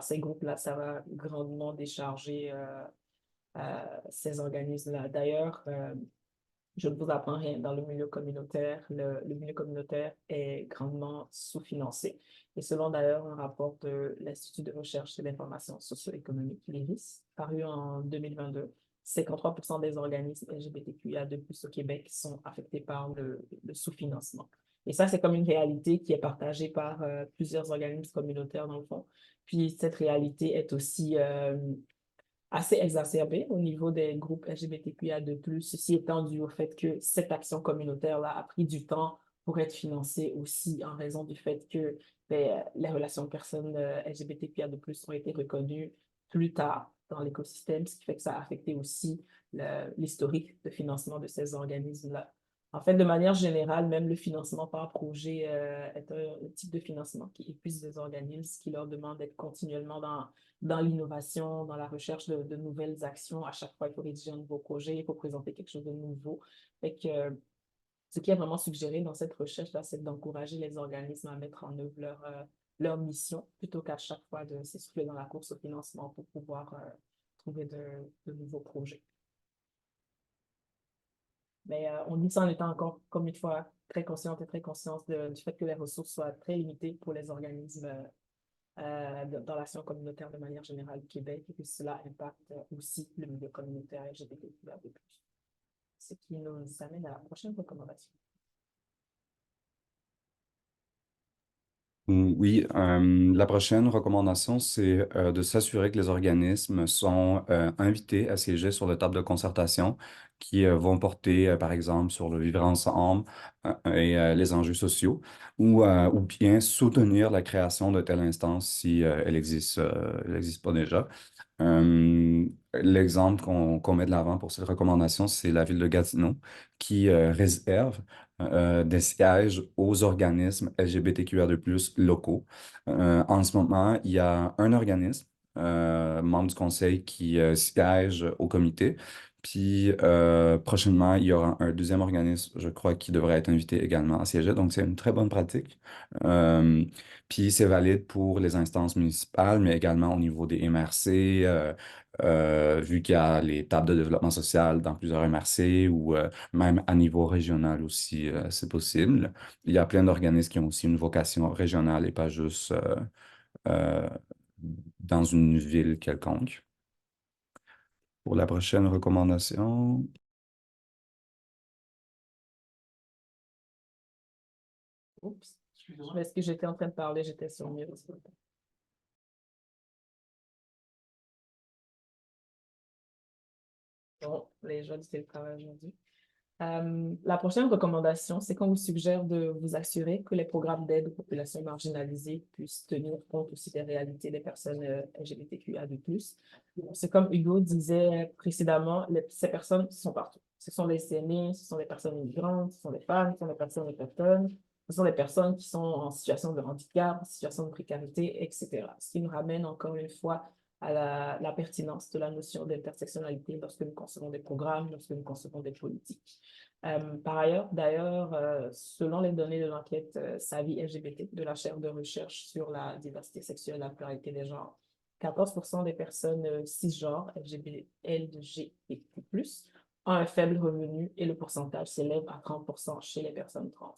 ces groupes-là, ça va grandement décharger ces organismes-là. D'ailleurs, je ne vous apprends rien dans le milieu communautaire. Le milieu communautaire est grandement sous-financé. Et selon d'ailleurs un rapport de l'Institut de recherche et d'information socio-économique, l'IRIS, paru en 2022, 53% des organismes LGBTQIA2+ au Québec sont affectés par le sous-financement. Et ça, c'est comme une réalité qui est partagée par plusieurs organismes communautaires dans le fond. Puis cette réalité est aussi assez exacerbée au niveau des groupes LGBTQIA2+, ceci étant dû au fait que cette action communautaire-là a pris du temps pour être financée aussi en raison du fait que les relations de personnes LGBTQIA2+ ont été reconnues plus tard dans l'écosystème, ce qui fait que ça a affecté aussi l'historique de financement de ces organismes-là. En fait, de manière générale, même le financement par projet est un type de financement qui épuise les organismes, qui leur demande d'être continuellement dans l'innovation, dans la recherche de nouvelles actions. À chaque fois, il faut rédiger un nouveau projet, il faut présenter quelque chose de nouveau. Fait que, ce qui est vraiment suggéré dans cette recherche-là, c'est d'encourager les organismes à mettre en œuvre leur mission plutôt qu'à chaque fois de s'essouffler dans la course au financement pour pouvoir trouver de nouveaux projets. Mais on dit ça en étant encore, comme une fois, très consciente et très consciente du fait que les ressources soient très limitées pour les organismes dans l'action communautaire de manière générale au Québec et que cela impacte aussi le milieu communautaire LGBTQIA+. Ce qui nous amène à la prochaine recommandation. Oui, la prochaine recommandation, c'est de s'assurer que les organismes sont invités à siéger sur les tables de concertation qui vont porter, par exemple, sur le vivre ensemble et les enjeux sociaux, ou bien soutenir la création de telle instance si elle existe pas déjà. L'exemple qu'on met de l'avant pour cette recommandation, c'est la ville de Gatineau qui réserve des sièges aux organismes LGBTQIA2+ locaux. En ce moment, il y a un organisme, membre du conseil, qui siège au comité. Puis prochainement, il y aura un deuxième organisme, je crois, qui devrait être invité également à siéger. Donc, c'est une très bonne pratique. Puis c'est valide pour les instances municipales, mais également au niveau des MRC, vu qu'il y a les tables de développement social dans plusieurs MRC ou même à niveau régional aussi, c'est possible. Il y a plein d'organismes qui ont aussi une vocation régionale et pas juste euh, dans une ville quelconque. Pour la prochaine recommandation. Oups. Est-ce que j'étais en train de parler? J'étais sur mute. Bon, les joies du télétravail aujourd'hui. La prochaine recommandation, c'est qu'on vous suggère de vous assurer que les programmes d'aide aux populations marginalisées puissent tenir compte aussi des réalités des personnes LGBTQIA2+. C'est comme Hugo disait précédemment, ces personnes sont partout. Ce sont les aînés, ce sont les personnes migrantes, ce sont les femmes, ce sont les personnes autochtones, ce sont les personnes qui sont en situation de handicap, en situation de précarité, etc. Ce qui nous ramène encore une fois à la pertinence de la notion d'intersectionnalité lorsque nous concevons des programmes, lorsque nous concevons des politiques. Par ailleurs, d'ailleurs, selon les données de l'enquête SAVI LGBT de la chaire de recherche sur la diversité sexuelle et la pluralité des genres, 14% des personnes cisgenres LGBTQ+, ont un faible revenu et le pourcentage s'élève à 30% chez les personnes trans.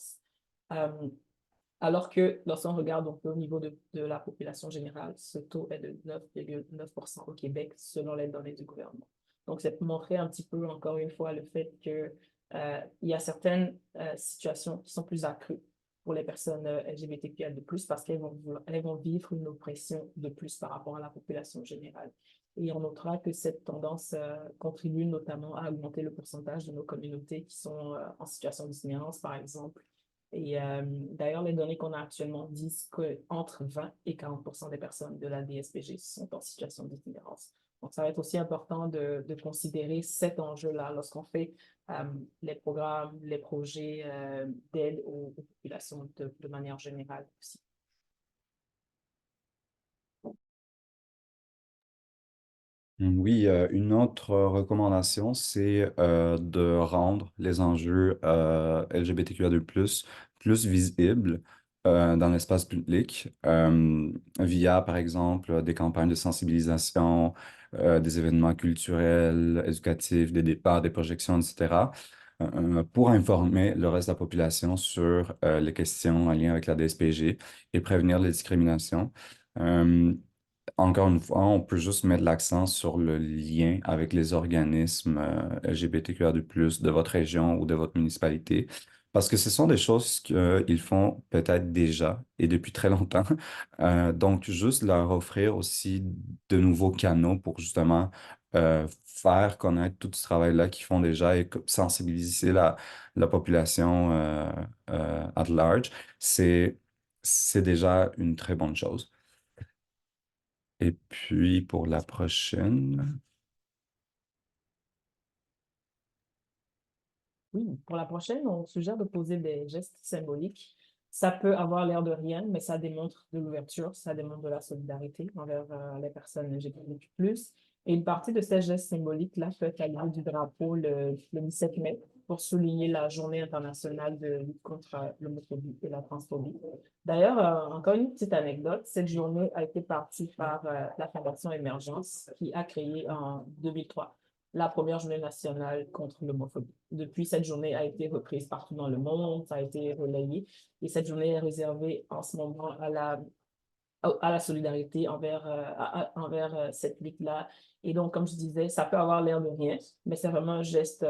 alors que lorsqu'on regarde donc, au niveau de la population générale, ce taux est de 9,9% au Québec, selon les données du gouvernement. Donc, c'est pour montrer un petit peu, encore une fois, le fait que il y a certaines situations qui sont plus accrues pour les personnes LGBTQIA de plus parce elles vont vivre une oppression de plus par rapport à la population générale. Et on notera que cette tendance contribue notamment à augmenter le pourcentage de nos communautés qui sont en situation d'itinérance, par exemple. Et d'ailleurs, les données qu'on a actuellement disent qu'entre 20 et 40% des personnes de la DSPG sont en situation d'itinérance. Donc, ça va être aussi important de considérer cet enjeu-là lorsqu'on fait les programmes, les projets d'aide aux populations de manière générale aussi. Oui, une autre recommandation, c'est de rendre les enjeux LGBTQIA2+, plus visibles dans l'espace public via, par exemple, des campagnes de sensibilisation, des événements culturels, éducatifs, des débats, des projections, etc., pour informer le reste de la population sur les questions en lien avec la DSPG et prévenir les discriminations. Euh, Encore une fois, on peut juste mettre l'accent sur le lien avec les organismes LGBTQIA+, de votre région ou de votre municipalité, parce que ce sont des choses qu'ils font peut-être déjà et depuis très longtemps. Donc, juste leur offrir aussi de nouveaux canaux pour justement faire connaître tout ce travail-là qu'ils font déjà et sensibiliser la population at large, c'est déjà une très bonne chose. Et puis pour la prochaine, Oui, pour la prochaine, on suggère de poser des gestes symboliques. Ça peut avoir l'air de rien, mais ça démontre de l'ouverture, ça démontre de la solidarité envers les personnes LGBTQ+. Et une partie de ces gestes symboliques-là peut être à l'idée du drapeau le 17 mai pour souligner la Journée internationale de lutte contre l'homophobie et la transphobie. D'ailleurs, encore une petite anecdote, cette journée a été partie par la Fondation Émergence qui a créé en 2003 la première journée nationale contre l'homophobie. Depuis, cette journée a été reprise partout dans le monde, ça a été relayé, et cette journée est réservée en ce moment à la solidarité envers cette lutte-là. Et donc, comme je disais, ça peut avoir l'air de rien, mais c'est vraiment un geste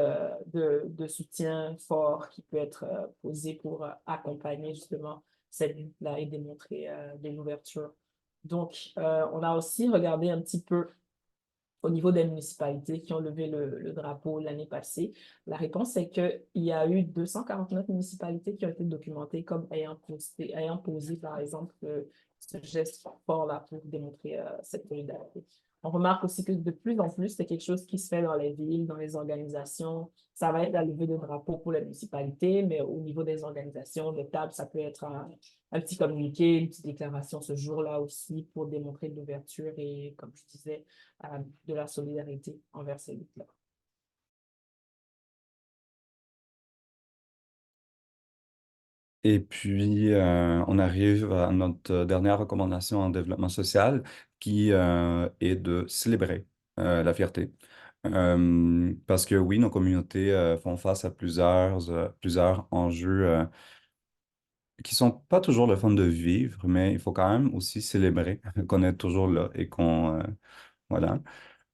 de soutien fort qui peut être posé pour accompagner justement cette lutte-là et démontrer de l'ouverture. Donc, on a aussi regardé un petit peu au niveau des municipalités qui ont levé le drapeau l'année passée. La réponse est qu'il y a eu 249 municipalités qui ont été documentées comme ayant posé, par exemple, ce geste fort-là pour démontrer cette solidarité. On remarque aussi que de plus en plus, c'est quelque chose qui se fait dans les villes, dans les organisations. Ça va être la levée de drapeau pour les municipalités, mais au niveau des organisations, des tables, ça peut être un petit communiqué, une petite déclaration ce jour-là aussi pour démontrer de l'ouverture et, comme je disais, de la solidarité envers ces luttes-là. et puis on arrive à notre dernière recommandation en développement social qui est de célébrer la fierté. Parce que oui, nos communautés font face à plusieurs enjeux qui sont pas toujours le fun de vivre, mais il faut quand même aussi célébrer qu'on est toujours là et voilà.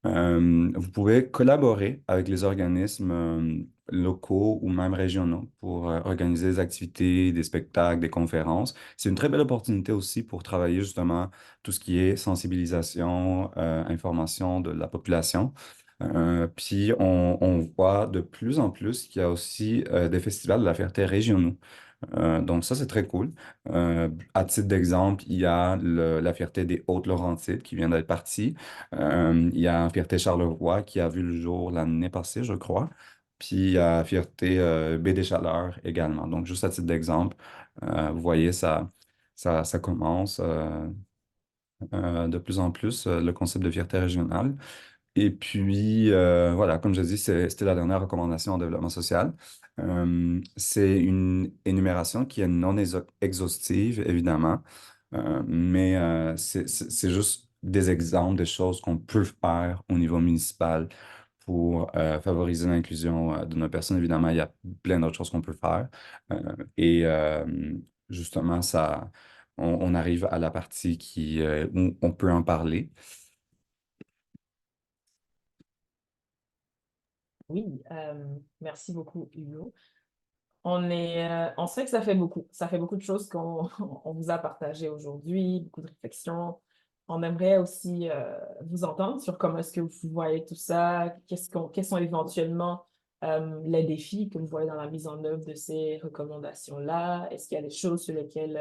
Vous pouvez collaborer avec les organismes locaux ou même régionaux pour organiser des activités, des spectacles, des conférences. C'est une très belle opportunité aussi pour travailler justement tout ce qui est sensibilisation, information de la population. Puis on voit de plus en plus qu'il y a aussi des festivals de la fierté régionaux. Donc ça, c'est très cool. À titre d'exemple, il y a la fierté des Hautes-Laurentides qui vient d'être partie. Il y a Fierté Charlevoix qui a vu le jour l'année passée, je crois. Puis il y a Fierté Baie des Chaleurs également. Donc juste à titre d'exemple, vous voyez, ça commence de plus en plus le concept de fierté régionale. Et puis, voilà, comme je dis, c'était la dernière recommandation en développement social. C'est une énumération qui est non exhaustive, évidemment, mais c'est juste des exemples de choses qu'on peut faire au niveau municipal pour favoriser l'inclusion de nos personnes. Évidemment, il y a plein d'autres choses qu'on peut faire. Et justement, on arrive à la partie où on peut en parler. Oui, merci beaucoup, Hugo. On sait que ça fait beaucoup de choses qu'on on vous a partagées aujourd'hui, beaucoup de réflexions. On aimerait aussi vous entendre sur comment est-ce que vous voyez tout ça, quels sont éventuellement les défis que vous voyez dans la mise en œuvre de ces recommandations-là. Est-ce qu'il y a des choses sur lesquelles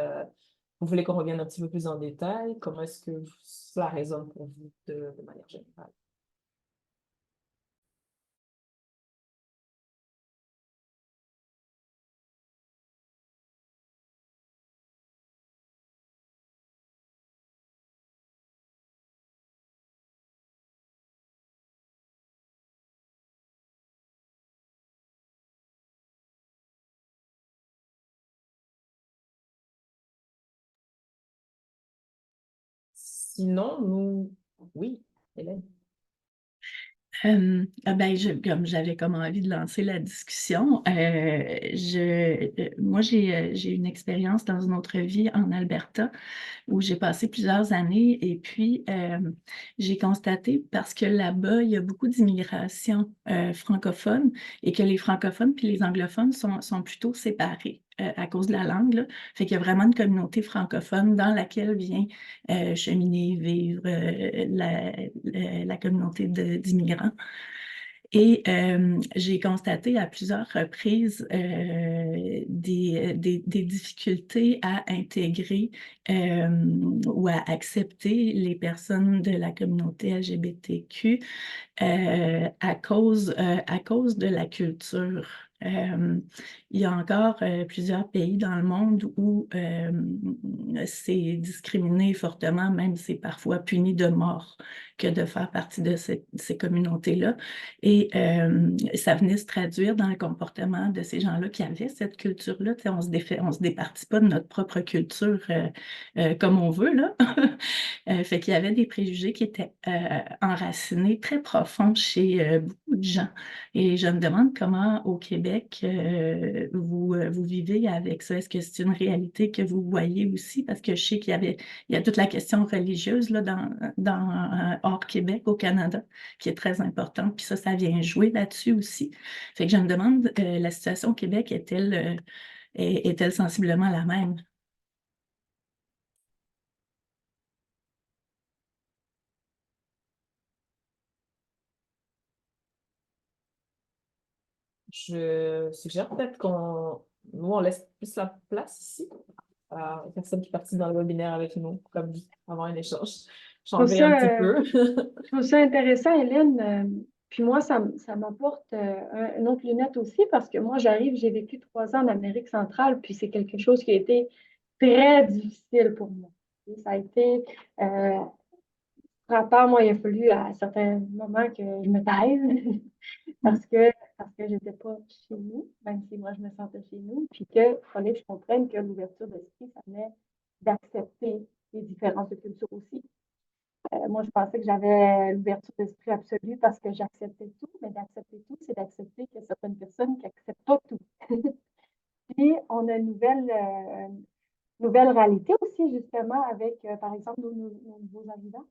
vous voulez qu'on revienne un petit peu plus en détail? Comment est-ce que cela résonne pour vous de manière générale? Sinon, oui, Hélène. Comme j'avais comme envie de lancer la discussion, moi j'ai une expérience dans une autre vie en Alberta où j'ai passé plusieurs années et puis j'ai constaté parce que là-bas il y a beaucoup d'immigration francophone et que les francophones puis les anglophones sont plutôt séparés. À cause de la langue, là. Fait qu'il y a vraiment une communauté francophone dans laquelle vient cheminer, vivre la communauté d'immigrants. Et j'ai constaté à plusieurs reprises des difficultés à intégrer ou à accepter les personnes de la communauté LGBTQ à cause de la culture. Il y a encore plusieurs pays dans le monde où c'est discriminé fortement, même c'est parfois puni de mort que de faire partie de ces communautés-là. Et ça venait se traduire dans le comportement de ces gens-là qui avaient cette culture-là. Tu sais, on se départit pas de notre propre culture comme on veut, là. Fait qu'il y avait des préjugés qui étaient enracinés très profonds chez beaucoup de gens. Et je me demande comment au Québec vous vivez avec ça. Est-ce que c'est une réalité que vous voyez aussi? Parce que je sais il y a toute la question religieuse là, hors Québec, au Canada, qui est très importante. Puis ça vient jouer là-dessus aussi. Fait que je me demande, la situation au Québec est-elle sensiblement la même? Je suggère peut-être on laisse plus la place ici à la personne qui est partie dans le webinaire avec nous, comme avoir un échange, Je trouve changer un petit ça, peu. je trouve ça intéressant, Hélène. Puis moi, ça m'apporte une autre lunette aussi parce que moi, j'ai vécu 3 ans en Amérique centrale, puis c'est quelque chose qui a été très difficile pour moi. Et ça a été frappant. Moi, il a fallu à certains moments que je me taise parce que j'étais pas chez nous, même si moi, je me sentais chez nous, puis qu'il fallait que je comprenne que l'ouverture d'esprit, ça venait d'accepter les différences de culture aussi. Moi, je pensais que j'avais l'ouverture d'esprit absolue parce que j'acceptais tout, mais d'accepter tout, c'est d'accepter qu'il y a certaines personnes qui n'acceptent pas tout. Puis, on a une nouvelle réalité aussi, justement, avec, par exemple, nos nouveaux arrivants.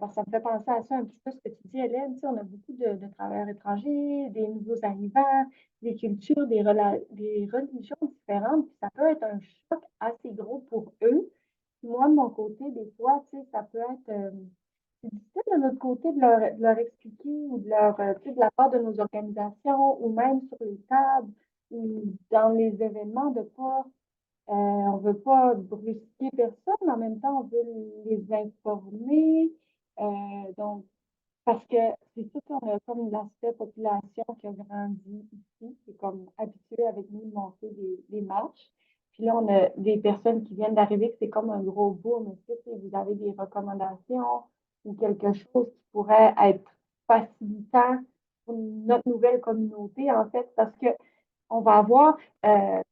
Parce que ça me fait penser à ça un petit peu ce que tu dis, Hélène. Tu sais, on a beaucoup de travailleurs étrangers, des nouveaux arrivants, des cultures, des religions différentes. Puis ça peut être un choc assez gros pour eux. Puis moi, de mon côté, des fois, tu sais, ça peut être c'est difficile de notre côté de leur expliquer ou tu sais, de la part de nos organisations ou même sur les tables ou dans les événements de pas on ne veut pas brusquer personne, mais en même temps, on veut les informer. Donc, parce que c'est sûr qu'on a comme l'aspect population qui a grandi ici, qui est comme habitué avec nous de monter des marches. Puis là, on a des personnes qui viennent d'arriver, que c'est comme un gros boom. Est-ce que vous avez des recommandations ou quelque chose qui pourrait être facilitant pour notre nouvelle communauté, en fait? Parce que on va avoir,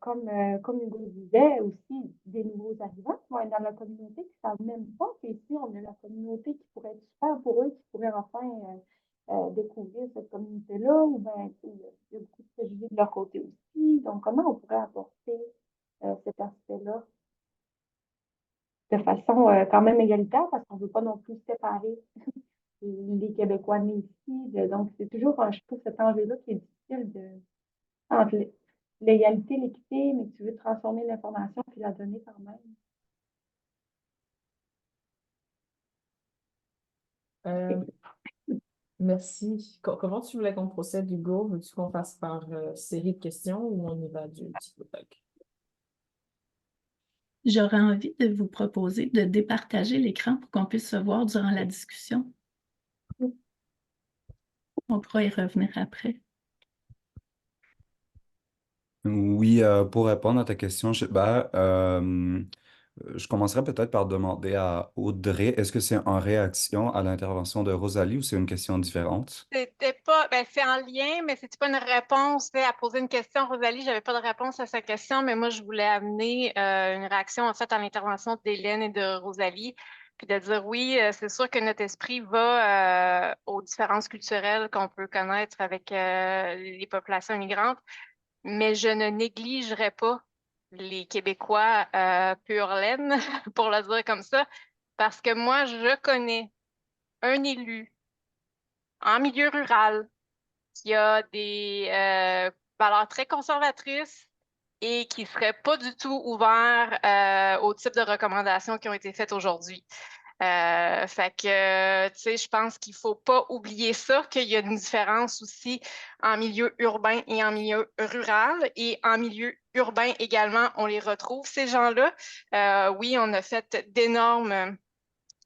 comme Hugo disait aussi, des nouveaux arrivants qui vont être dans la communauté qui ne savent même pas qu'ici, on a la communauté qui pourrait être super pour eux, qui pourraient enfin découvrir cette communauté-là, ou bien il y a beaucoup de préjugés de leur côté aussi. Donc, comment on pourrait apporter cet aspect-là de façon quand même égalitaire parce qu'on ne veut pas non plus séparer les Québécois nés ici. Donc, c'est toujours, je trouve, cet enjeu-là qui est difficile entre l'égalité, l'équité, mais que tu veux transformer l'information puis la donner quand même. Euh, merci. Comment tu voulais qu'on procède, Hugo? Veux-tu qu'on fasse par série de questions ou on y va du petit bloc? J'aurais envie de vous proposer de départager l'écran pour qu'on puisse se voir durant la discussion. On pourra y revenir après. Oui, pour répondre à ta question, je commencerai peut-être par demander à Audrey, est-ce que c'est en réaction à l'intervention de Rosalie ou c'est une question différente? C'était pas, ben, c'est en lien, mais c'était pas une réponse. À poser une question, Rosalie, j'avais pas de réponse à sa question, mais moi, je voulais amener une réaction, en fait, à l'intervention d'Hélène et de Rosalie, puis de dire oui, c'est sûr que notre esprit va aux différences culturelles qu'on peut connaître avec les populations immigrantes, mais je ne négligerai pas les Québécois pure laine, pour le dire comme ça, parce que moi, je connais un élu en milieu rural qui a des valeurs très conservatrices et qui ne serait pas du tout ouvert au type de recommandations qui ont été faites aujourd'hui. Fait que, tu sais, je pense qu'il ne faut pas oublier ça, qu'il y a une différence aussi en milieu urbain et en milieu rural. Et en milieu urbain également, on les retrouve, ces gens-là. Oui, on a fait d'énormes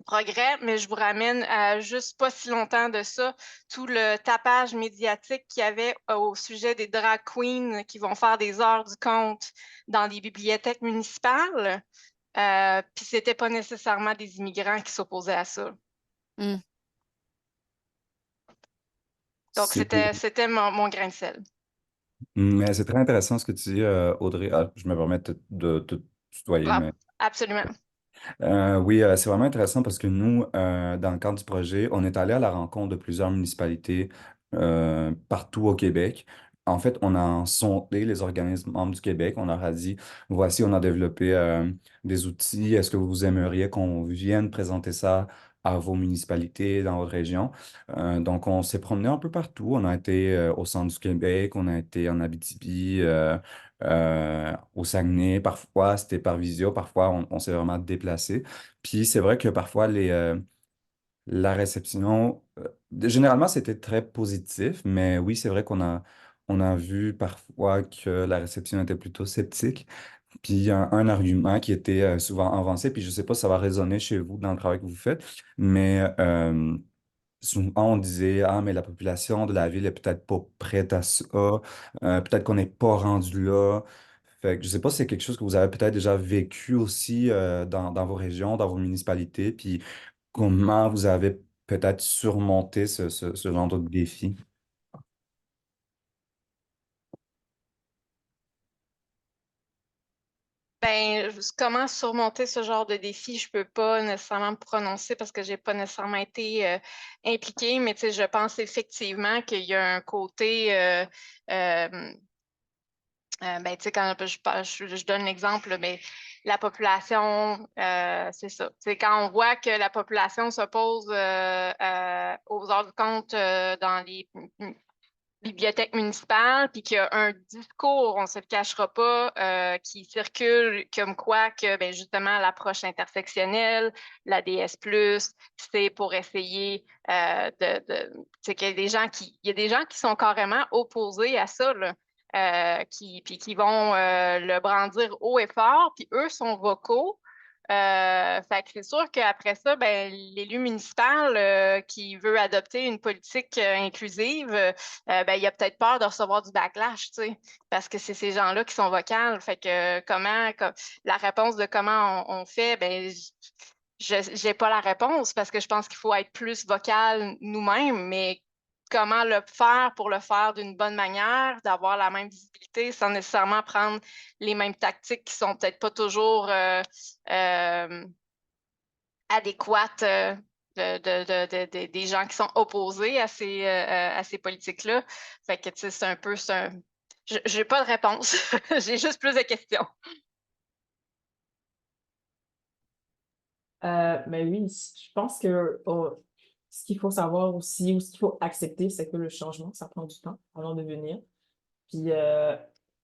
progrès, mais je vous ramène à juste pas si longtemps de ça, tout le tapage médiatique qu'il y avait au sujet des drag queens qui vont faire des heures du compte dans les bibliothèques municipales. Puis c'était pas nécessairement des immigrants qui s'opposaient à ça. Hmm. Donc C'est c'était mon grain de sel. Mais c'est très intéressant ce que tu dis, Audrey. Ah, je me permets de te tutoyer, Ah, mais absolument. oui, c'est vraiment intéressant parce que nous, dans le cadre du projet, on est allé à la rencontre de plusieurs municipalités partout au Québec. En fait, on a sondé les organismes membres du Québec. On leur a dit, voici, on a développé des outils. Est-ce que vous aimeriez qu'on vienne présenter ça à vos municipalités dans votre région? Donc, on s'est promené un peu partout. On a été au centre du Québec, on a été en Abitibi, au Saguenay. Parfois, c'était par visio, parfois, on s'est vraiment déplacé. Puis c'est vrai que parfois, la réception, généralement, c'était très positif, mais oui, c'est vrai on a vu parfois que la réception était plutôt sceptique. Puis un argument qui était souvent avancé, puis je ne sais pas si ça va résonner chez vous dans le travail que vous faites, mais souvent, on disait, ah, mais la population de la ville est peut-être pas prête à ça, peut-être qu'on n'est pas rendu là. Fait que je sais pas si c'est quelque chose que vous avez peut-être déjà vécu aussi dans vos régions, dans vos municipalités, puis comment vous avez peut-être surmonté ce genre de défi. Ben, comment surmonter ce genre de défi, je peux pas nécessairement me prononcer parce que j'ai pas nécessairement été impliquée, mais tu sais, je pense effectivement qu'il y a un côté, ben, tu sais, quand je donne l'exemple, mais la population, c'est ça. Tu sais, quand on voit que la population s'oppose aux heures du compte dans les bibliothèque municipale, puis qu'il y a un discours, on ne se le cachera pas, qui circule comme quoi que ben, justement l'approche intersectionnelle, la DS+, c'est pour essayer tu sais, qu'il y a il y a des gens qui sont carrément opposés à ça, là, puis qui vont le brandir haut et fort, puis eux sont vocaux. Fait que c'est sûr qu'après ça, ben, l'élu municipal qui veut adopter une politique inclusive, ben, il a peut-être peur de recevoir du backlash, tu sais, parce que c'est ces gens-là qui sont vocales. Fait que la réponse de comment on fait, ben, je n'ai pas la réponse parce que je pense qu'il faut être plus vocal nous-mêmes, mais comment le faire pour le faire d'une bonne manière, d'avoir la même visibilité sans nécessairement prendre les mêmes tactiques qui sont peut-être pas toujours adéquates des gens qui sont opposés à ces politiques-là. Fait que, tu sais, c'est un peu... Je n'ai pas de réponse. J'ai juste plus de questions. Mais oui, je pense que ce qu'il faut savoir aussi, ou ce qu'il faut accepter, c'est que le changement, ça prend du temps avant de venir. Puis,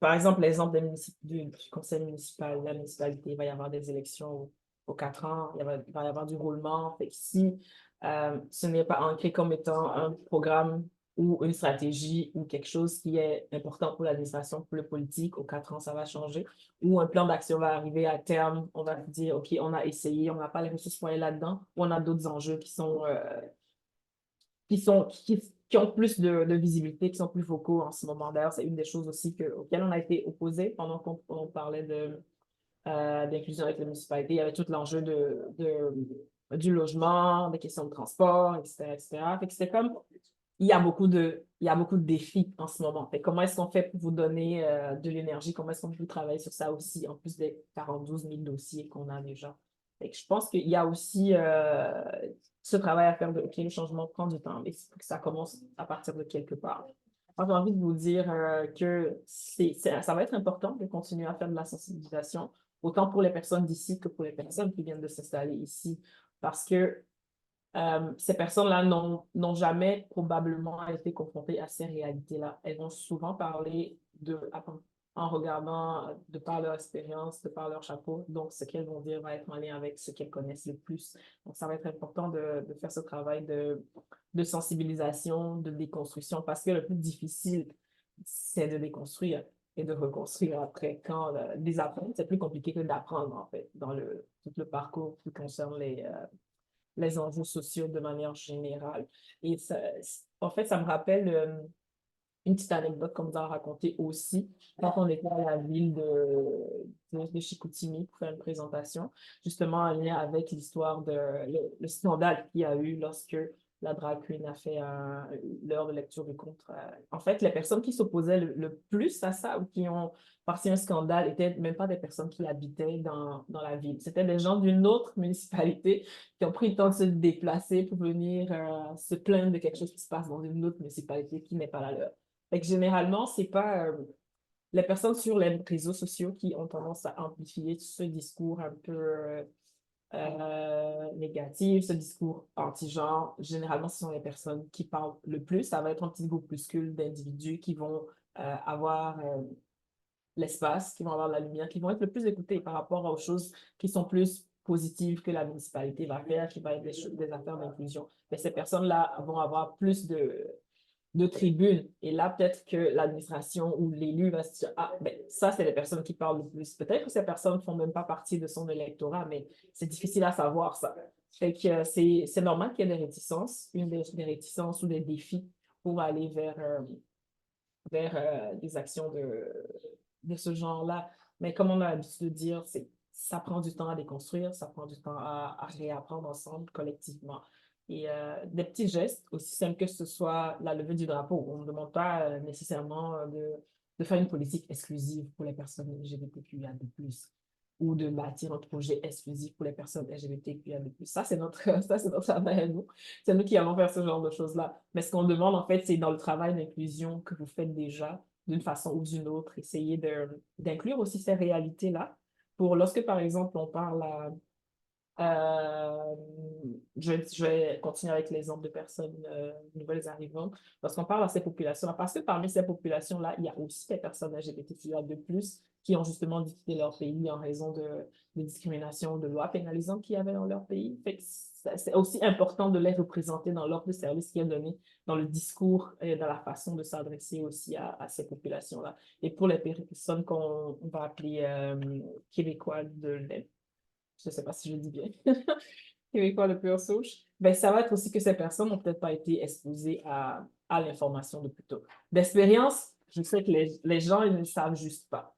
par exemple, l'exemple du conseil municipal, la municipalité, il va y avoir des élections aux 4 ans, il va y avoir du roulement. Fait que si ce n'est pas ancré comme étant un programme ou une stratégie ou quelque chose qui est important pour l'administration, pour le politique, aux 4 ans, ça va changer. Ou un plan d'action va arriver à terme, on va se dire, OK, on a essayé, on n'a pas les ressources pour aller là-dedans, ou on a d'autres enjeux qui ont plus de visibilité, qui sont plus vocaux en ce moment. D'ailleurs, c'est une des choses aussi auxquelles on a été opposé pendant qu'on parlait d'inclusion avec les municipalités. Il y avait tout l'enjeu du logement, des questions de transport, etc., etc. Fait que c'était comme, il y a beaucoup de défis en ce moment. Fait que comment est-ce qu'on fait pour vous donner de l'énergie? Comment est-ce qu'on peut travailler sur ça aussi, en plus des 42 000 dossiers qu'on a déjà? Fait que je pense qu'il y a aussi ce travail à faire OK, le changement prend du temps, mais il faut que ça commence à partir de quelque part. Moi, j'ai envie de vous dire que ça va être important de continuer à faire de la sensibilisation, autant pour les personnes d'ici que pour les personnes qui viennent de s'installer ici, parce que ces personnes-là n'ont jamais probablement été confrontées à ces réalités-là. Elles vont souvent parler en regardant de par leur expérience, de par leur chapeau. Donc, ce qu'elles vont dire va être en lien avec ce qu'elles connaissent le plus. Donc, ça va être important de faire ce travail de sensibilisation, de déconstruction, parce que le plus difficile, c'est de déconstruire et de reconstruire après. Quand désapprendre, c'est plus compliqué que d'apprendre, en fait, dans tout le parcours qui concerne les enjeux sociaux de manière générale. Et en fait, ça me rappelle une petite anecdote qu'on nous a racontée aussi quand on était à la ville de Chicoutimi pour faire une présentation, justement en lien avec l'histoire le scandale qu'il y a eu lorsque la drag queen a fait l'heure de lecture du conte. En fait, les personnes qui s'opposaient le plus à ça ou qui ont parti un scandale n'étaient même pas des personnes qui habitaient dans la ville. C'était des gens d'une autre municipalité qui ont pris le temps de se déplacer pour venir se plaindre de quelque chose qui se passe dans une autre municipalité qui n'est pas la leur. Fait que généralement, c'est pas les personnes sur les réseaux sociaux qui ont tendance à amplifier ce discours un peu négatif, ce discours anti-genre. Généralement, ce sont les personnes qui parlent le plus. Ça va être un petit groupuscule d'individus qui vont avoir l'espace, qui vont avoir la lumière, qui vont être le plus écoutés par rapport aux choses qui sont plus positives que la municipalité va faire, qui va être des affaires d'inclusion. Mais ces personnes-là vont avoir plus de tribunes. Et là, peut-être que l'administration ou l'élu va se dire, ah, ben, ça, c'est les personnes qui parlent le plus. Peut-être que ces personnes ne font même pas partie de son électorat, mais c'est difficile à savoir ça. Fait que c'est normal qu'il y ait des réticences, des réticences ou des défis pour aller vers des actions de ce genre-là. Mais comme on a l'habitude de dire, ça prend du temps à déconstruire, ça prend du temps à réapprendre ensemble, collectivement. Et des petits gestes, aussi simples que ce soit la levée du drapeau. On ne demande pas nécessairement de faire une politique exclusive pour les personnes LGBTQIA+, ou de bâtir un projet exclusif pour les personnes LGBTQIA+. Ça, c'est notre travail à nous. C'est nous qui allons faire ce genre de choses-là. Mais ce qu'on demande, en fait, c'est dans le travail d'inclusion que vous faites déjà, d'une façon ou d'une autre, essayer d'inclure aussi ces réalités-là. Pour lorsque, par exemple, on parle je vais continuer avec l'exemple de personnes nouvelles arrivantes. Lorsqu'on parle à ces populations-là, parce que parmi ces populations-là, il y a aussi des personnes LGBTQIA de plus qui ont justement dû quitter leur pays en raison de discriminations, de lois pénalisantes qu'il y avait dans leur pays. C'est aussi important de les représenter dans l'offre de services qui est donnée, dans le discours et dans la façon de s'adresser aussi à ces populations-là. Et pour les personnes qu'on va appeler québécois de l'aide, je ne sais pas si je le dis bien, québécois de pure souche, ben, ça va être aussi que ces personnes n'ont peut-être pas été exposées à l'information de plus tôt. D'expérience, je sais que les gens, ils ne savent juste pas.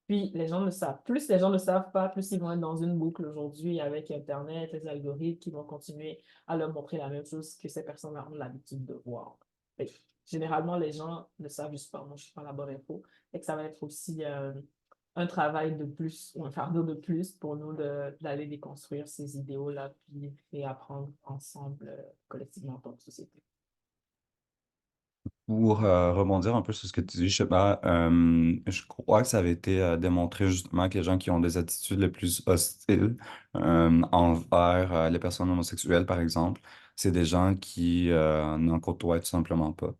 Puis, les gens le savent. Plus les gens ne savent pas, plus ils vont être dans une boucle aujourd'hui avec Internet, les algorithmes qui vont continuer à leur montrer la même chose que ces personnes-là ont l'habitude de voir. Fait, généralement, les gens ne savent juste pas. Moi, je ne suis pas la bonne info. Et que ça va être aussi un travail de plus ou un fardeau de plus pour nous d'aller déconstruire ces idéaux-là puis apprendre ensemble collectivement en tant que société. pour rebondir un peu sur ce que tu dis, je sais pas, je crois que ça avait été démontré justement que les gens qui ont des attitudes les plus hostiles envers les personnes homosexuelles, par exemple, c'est des gens qui n'en côtoient tout simplement pas.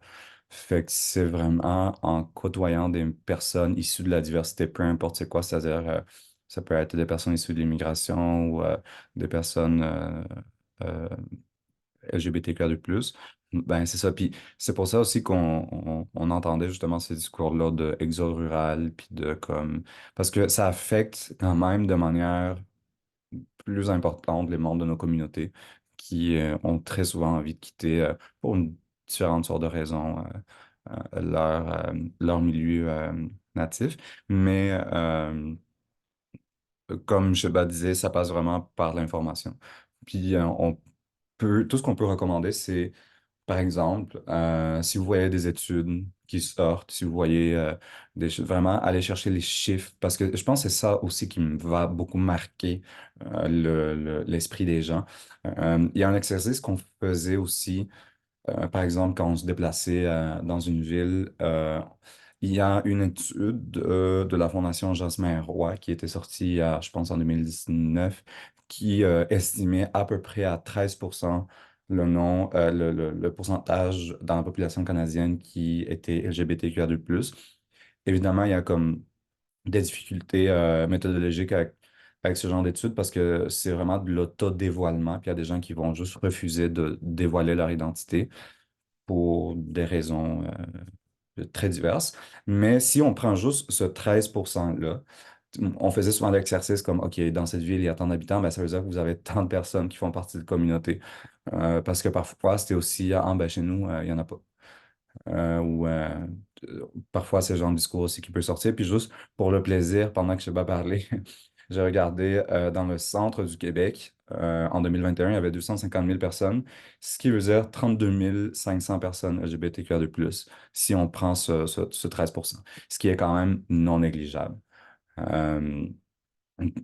Fait que c'est vraiment en côtoyant des personnes issues de la diversité, peu importe c'est quoi, c'est-à-dire ça peut être des personnes issues de l'immigration ou des personnes euh, LGBTQ+. Ben, c'est ça. Puis c'est pour ça aussi qu'on entendait justement ces discours-là de exode rural, puis de comme. Parce que ça affecte quand même de manière plus importante les membres de nos communautés qui ont très souvent envie de quitter pour une différentes sortes de raisons leur milieu natif. Mais comme Sheba disait, ça passe vraiment par l'information. Puis tout ce qu'on peut recommander, c'est par exemple, si vous voyez des études qui sortent, si vous voyez vraiment aller chercher les chiffres, parce que je pense que c'est ça aussi qui me va beaucoup marquer l'esprit des gens. Il y a un exercice qu'on faisait aussi par exemple, quand on se déplaçait dans une ville, il y a une étude de la Fondation Jasmin Roy qui était sortie, je pense, en 2019, qui estimait à peu près à 13% le pourcentage dans la population canadienne qui était LGBTQIA2+. Évidemment, il y a comme des difficultés méthodologiques avec ce genre d'études parce que c'est vraiment de l'autodévoilement, puis il y a des gens qui vont juste refuser de dévoiler leur identité pour des raisons très diverses. Mais si on prend juste ce 13%-là, on faisait souvent l'exercice comme, OK, dans cette ville, il y a tant d'habitants, ben, ça veut dire que vous avez tant de personnes qui font partie de la communauté. Parce que parfois, c'était aussi, ah, ben, chez nous, il n'y en a pas. Ou parfois, c'est le genre de discours aussi qui peut sortir. Puis juste pour le plaisir, pendant que je vais parler, j'ai regardé dans le centre du Québec, en 2021, il y avait 250 000 personnes, ce qui veut dire 32 500 personnes LGBTQIA+, si on prend ce 13%, ce qui est quand même non négligeable. Euh,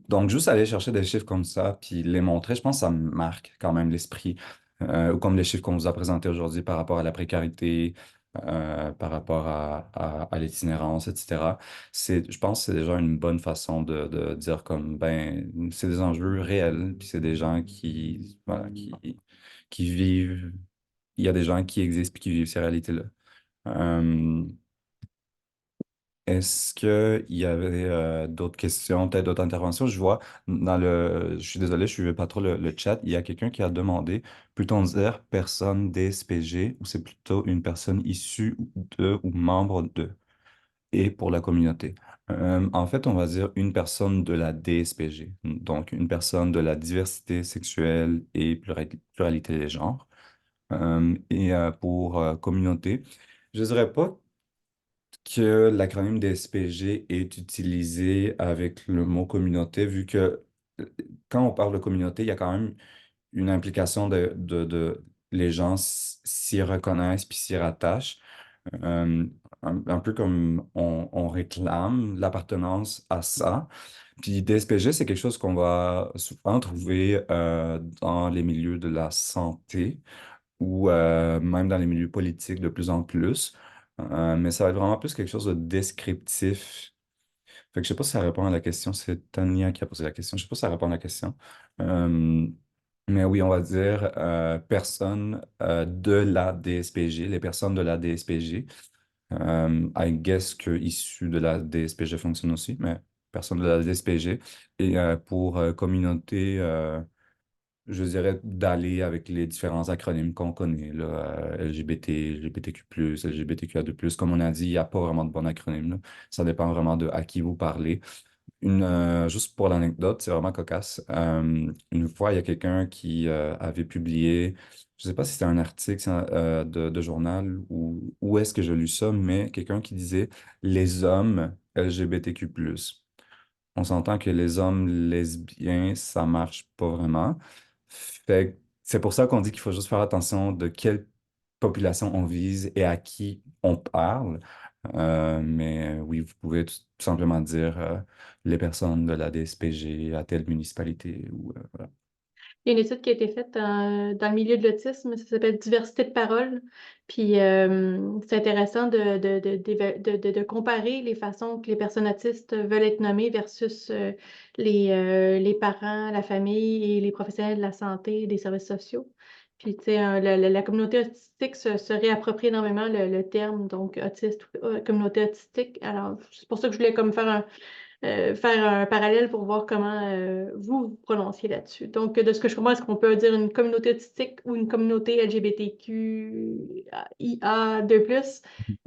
donc, juste aller chercher des chiffres comme ça, puis les montrer, je pense que ça marque quand même l'esprit. Ou comme les chiffres qu'on vous a présentés aujourd'hui par rapport à la précarité, par rapport à l'itinérance, etc. Je pense que c'est déjà une bonne façon de dire comme, ben, c'est des enjeux réels, puis c'est des gens qui, voilà, qui vivent, il y a des gens qui existent puis qui vivent ces réalités-là. Euh, Est-ce qu'il y avait d'autres questions, peut-être d'autres interventions? Je vois je suis désolé, je ne suivais pas trop le chat. Il y a quelqu'un qui a demandé, peut-on dire personne DSPG ou c'est plutôt une personne issue de ou membre de et pour la communauté? En fait, on va dire une personne de la DSPG, donc une personne de la diversité sexuelle et pluralité des genres. Et pour communauté, je ne dirais pas que l'acronyme DSPG est utilisé avec le mot communauté, vu que quand on parle de communauté, il y a quand même une implication les gens s'y reconnaissent puis s'y rattachent. Euh, un peu comme on réclame l'appartenance à ça. Puis DSPG, c'est quelque chose qu'on va souvent trouver dans les milieux de la santé ou même dans les milieux politiques de plus en plus. Mais ça va être vraiment plus quelque chose de descriptif. Fait que je sais pas si ça répond à la question. C'est Tania qui a posé la question. Je sais pas si ça répond à la question. Euh, mais oui, on va dire personnes de la DSPG, les personnes de la DSPG. I guess que issu de la DSPG fonctionne aussi, mais personnes de la DSPG. Et pour communauté, je dirais d'aller avec les différents acronymes qu'on connaît, là, LGBT, LGBTQ+, LGBTQIA2+. Comme on a dit, il n'y a pas vraiment de bon acronyme, là. Ça dépend vraiment de à qui vous parlez. Juste pour l'anecdote, c'est vraiment cocasse. Une fois, il y a quelqu'un qui avait publié, je ne sais pas si c'était un article de journal ou où est-ce que je lu ça, mais quelqu'un qui disait les hommes LGBTQ+. On s'entend que les hommes lesbiens, ça marche pas vraiment. Fait que c'est pour ça qu'on dit qu'il faut juste faire attention de quelle population on vise et à qui on parle. Mais oui, vous pouvez tout simplement dire les personnes de la DSPG à telle municipalité ou voilà. Il y a une étude qui a été faite dans le milieu de l'autisme, ça s'appelle Diversité de parole. Puis c'est intéressant de comparer les façons que les personnes autistes veulent être nommées versus les parents, la famille et les professionnels de la santé et des services sociaux. Puis, tu sais, la communauté autistique se réapproprie énormément le terme, donc autiste, communauté autistique. Alors, c'est pour ça que je voulais comme faire un parallèle pour voir comment vous prononciez là-dessus. Donc, de ce que je comprends, est-ce qu'on peut dire une communauté autistique ou une communauté LGBTQIA2+,